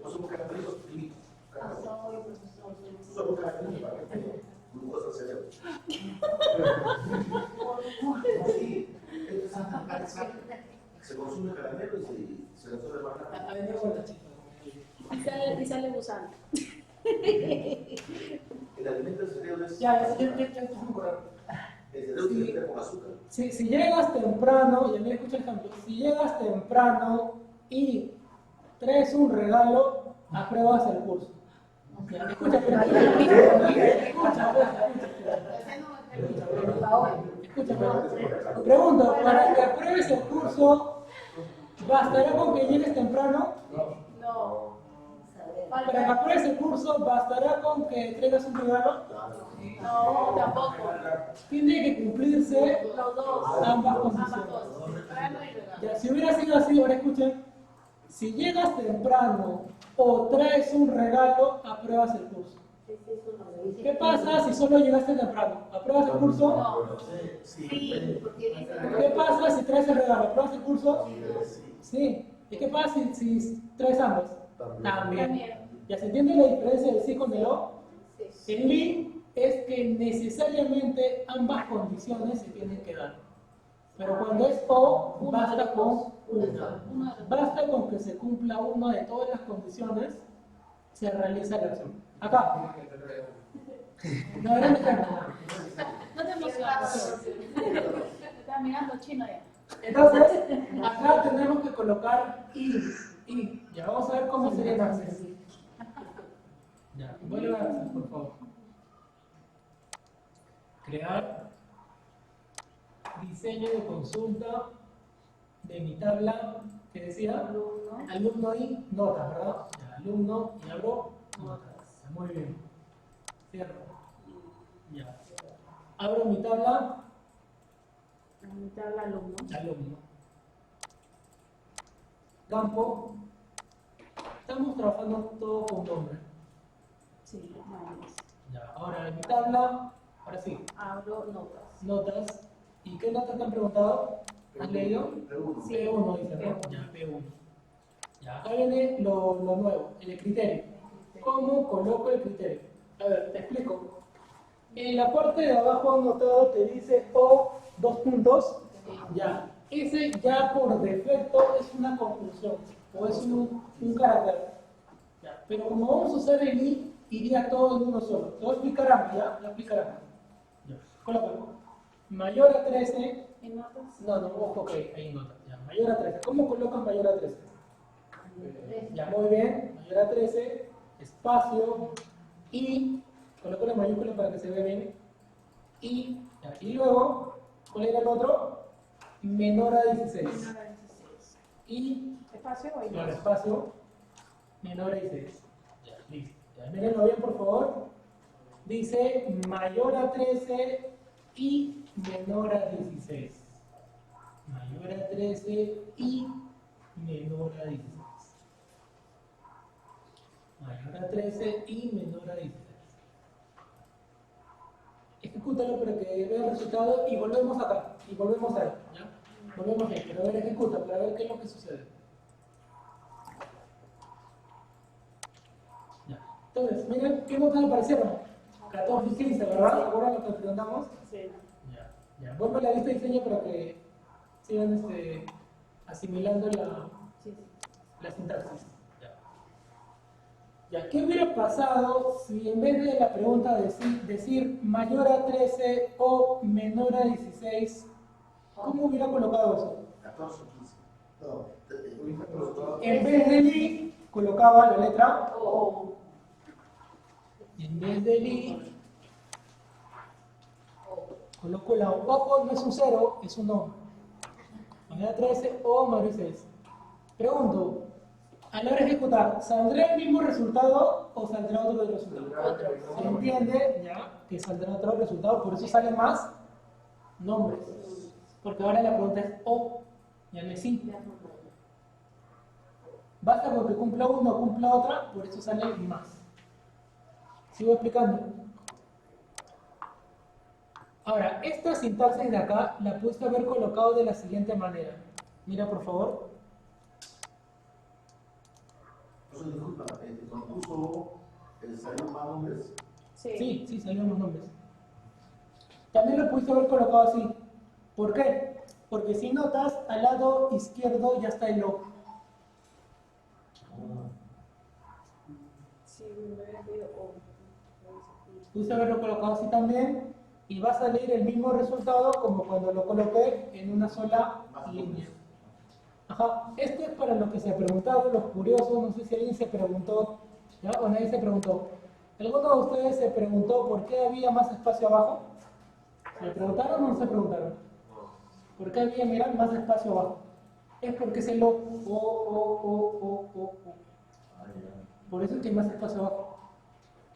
No somos característicos primitos. Somos característicos para glucosa al cerebro. Sí, se consume caramelo y se absorbe más rápido. A ver, no la chica. Y sale gusano. El alimento del cerebro es. Ya, déjame correr. El cerebro se crea con azúcar. Si llegas temprano, y a mí escucha el ejemplo, si llegas temprano y traes un regalo, apruebas el curso. Ya, escucha, pregunto, para que apruebes el curso, ¿bastará con que llegues temprano? No. Para que apruebes el curso, ¿bastará con que traigas un regalo? No, tampoco. Tiene que cumplirse Los dos. ambas Ambas condiciones. dos. Temprano y regalo. Ya, si hubiera sido así, ahora escuchen, si llegas temprano o traes un regalo, apruebas el curso. ¿Qué pasa si solo llegaste temprano? ¿Apruebas el curso? No. Sí, Porque dice ¿Qué pasa si traes el regalo? ¿Apruebas el curso? Sí. ¿Y qué pasa si traes ambos? También. ¿Ya se entiende la diferencia del sí con el o? Sí. El li es que necesariamente ambas condiciones se tienen que dar. Pero cuando es o, basta con una. Basta con que se cumpla una de todas las condiciones, se realiza la acción. Acá. No, era un ejemplo. No te emociones. Te estaba mirando chino ya. Entonces, acá tenemos que colocar y. Ya vamos a ver cómo sería el acceso. Ya, vuelve a hacer, por favor. Crear diseño de consulta de mi tabla que decía alumno y notas, ¿verdad? Ya, alumno y abro notas. Ya, muy bien. Cierro. Ya. Abro mi tabla Mi tabla alumno. alumno. Campo. Estamos trabajando todo con nombre. Sí, vamos. Ya. Ahora en mi tabla, ahora sí, Abro notas. notas. ¿Y qué notas te han preguntado? ¿Has leído? P1. P1 dice, ¿no? Ya, P1. Ya, acá viene lo nuevo, el criterio. ¿Cómo coloco el criterio? A ver, te explico. En la parte de abajo anotado te dice o dos puntos. Ya, ese ya por defecto es una conclusión o es un carácter. Ya, pero como vamos a usar el i, iría todo en uno solo. Te voy a explicar amplio, ¿ya? Te voy a explicar amplio. Ya, colócalo. Mayor a 13. ¿En notas? No, ojo que hay notas. Ya, mayor a 13. ¿Cómo colocan mayor a 13? Ya, muy bien. Mayor a 13, espacio, y, coloco la mayúscula para que se vea bien, y, ya, y luego, ¿cuál era el otro? Menor a 16. Menor a 16. Y, ¿Espacio o claro, espacio, menor a 16. Ya, listo. Ya, mírenlo bien, por favor. Dice mayor a 13 y menor a 16. Mayor a 13 y menor a 16. Mayor a 13 y menor a 16. Ejecútalo para que vea el resultado y volvemos acá. Y volvemos ahí. ¿Ya? Volvemos ahí. Pero a ver, ejecuta para ver qué es lo que sucede. Ya. Entonces, miren, ¿qué notas aparecieron? 14 y 15, ¿verdad? ¿Se acuerdan lo que preguntamos? Sí. Ya. Vuelvo a la lista de diseño para que sigan asimilando la sintaxis. Ya, ¿qué hubiera pasado si en vez de la pregunta decir mayor a 13 o menor a 16, ¿cómo hubiera colocado eso? 14 o 15. No, En vez de i, colocaba la letra o. En vez de i, coloco la o. Ojo, no es un 0, es un o. Mayor a 13 o mayor a 16. Pregunto, a la hora de ejecutar, ¿saldrá el mismo resultado o saldrá otro resultado? Otro. Se entiende ya que saldrá otro resultado, por eso salen más nombres. Porque ahora la pregunta es o, ya no es sí. Basta con que cumpla uno o cumpla otra, por eso sale más. Sigo explicando. Ahora, esta sintaxis de acá la pudiste haber colocado de la siguiente manera. Mira, por favor. Entonces, disculpa, cuando puso salieron más nombres. Sí, salieron los nombres. También lo pudiste haber colocado así. ¿Por qué? Porque si notas, al lado izquierdo ya está el o. Sí, me hubiera pedido o. Pudiste haberlo colocado así también y va a salir el mismo resultado como cuando lo coloqué en una sola línea. Ajá, esto es para los que se preguntaron, los curiosos, no sé si alguien se preguntó, ¿ya? O nadie se preguntó. ¿Alguno de ustedes se preguntó por qué había más espacio abajo? ¿Se preguntaron o no se preguntaron? ¿Por qué había, mirad, más espacio abajo? Es porque es el o. Por eso es que hay más espacio abajo.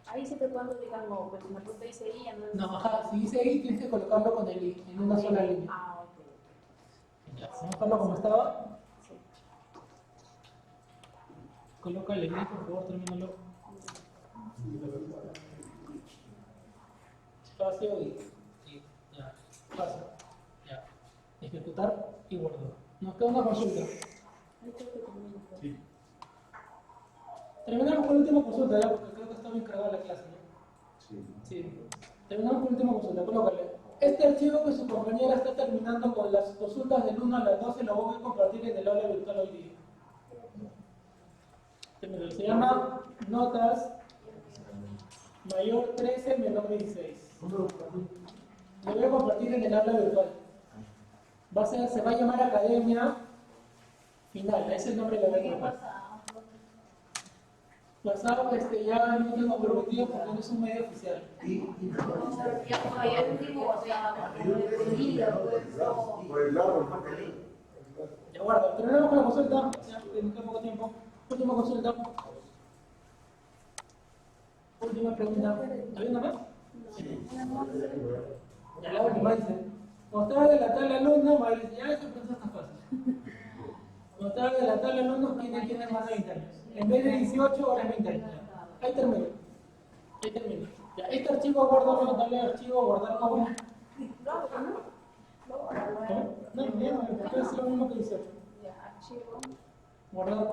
Ahí siempre cuando digan o, pues si me pregunta dice I, entonces. No, ajá, si dice I, tienes que colocarlo con el I, en una sola línea. Ah, ok. Ya, vamos a dejarlo como estaba. Sí. Colócale I, por favor, termínalo. Espacio y ya, espacio. Ya. Ejecutar y guardar. Nos queda una consulta. Ahí creo que termino. Sí. Está Terminamos con la última consulta, ya, porque creo que está bien cargada la clase, ¿no? Sí. Sí. Terminamos con la última consulta, colócale. Este archivo que su compañera está terminando con las consultas del 1 a las 12 lo voy a compartir en el aula virtual hoy día. Se llama Notas Mayor 13 Menor 16. Lo voy a compartir en el aula virtual. Se va a llamar Academia Final, ese es el nombre de la virtual. WhatsApp ya no tengo prometido porque no es un medio oficial. Por el lado del papelín. Ya guarda, terminamos con la consulta, ya tenemos poco tiempo. Última consulta. Última pregunta. ¿Hay una más? Sí. Ya la última dice. Cuando estaba de la tabla alumno, va a decir, ya esa pregunta está fácil. Cuando estaba de la tabla alumno, ¿quién tiene más de 20 años? En vez de 18, ahora es 20 años. Ahí termina. Ahí termina. Ya, este archivo guardarlo en la tabla de archivo, guardar como. ¿Cómo? No, es lo mismo que 18. Guardar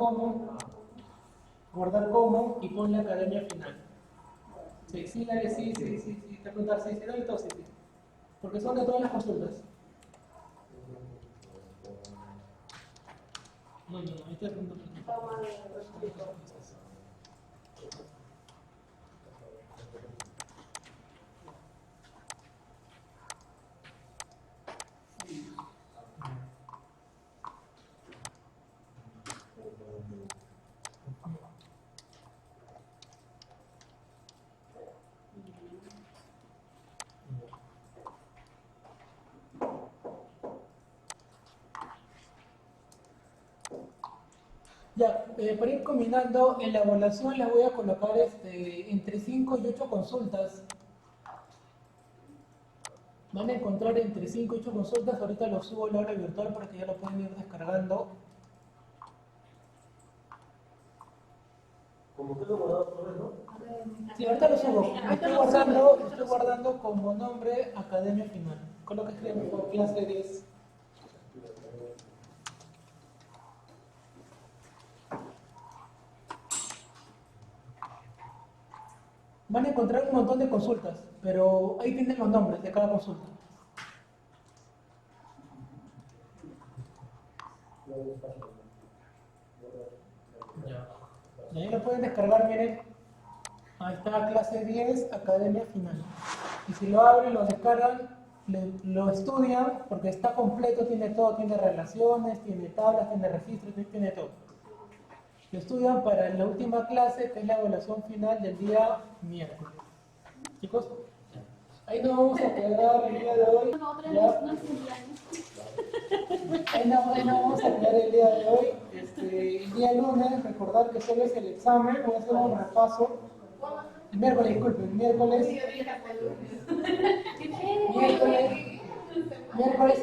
como y pon la academia final. Sí, dale, sí, te preguntar, sí, dale todo, sí. Porque son de todas las consultas. No, ahí te pregunto. Ya, para ir combinando, en la evaluación les voy a colocar entre 5 y 8 consultas. Van a encontrar entre 5 y 8 consultas, ahorita lo subo a la hora virtual para que ya lo puedan ir descargando. Como usted lo guardó todo eso, Sí, ahorita lo subo. Estoy guardando como nombre Academia Final. Coloca por clase 10. Van a encontrar un montón de consultas, pero ahí tienen los nombres de cada consulta. Y ahí lo pueden descargar, miren. Ahí está clase 10, Academia Final. Y si lo abren, lo descargan, lo estudian, porque está completo, tiene todo, tiene relaciones, tiene tablas, tiene registros, tiene todo. Lo estudian para la última clase, que es la evaluación final del día miércoles. Chicos, ahí nos vamos a quedar el día de hoy. Ahí nos vamos a quedar el día de hoy. El día lunes, recordar que solo es el examen, voy a hacer un repaso. El miércoles, disculpen, el miércoles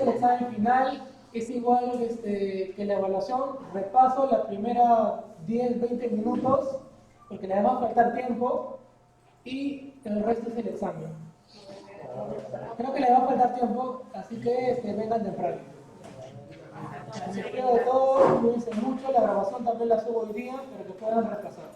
el examen final. Es igual que la evaluación, repaso la primera 10-20 minutos, porque le va a faltar tiempo, y el resto es el examen. Creo que le va a faltar tiempo, así que vengan temprano. Me despido de todos, cuídense mucho, la grabación también la subo hoy día, para que puedan repasar.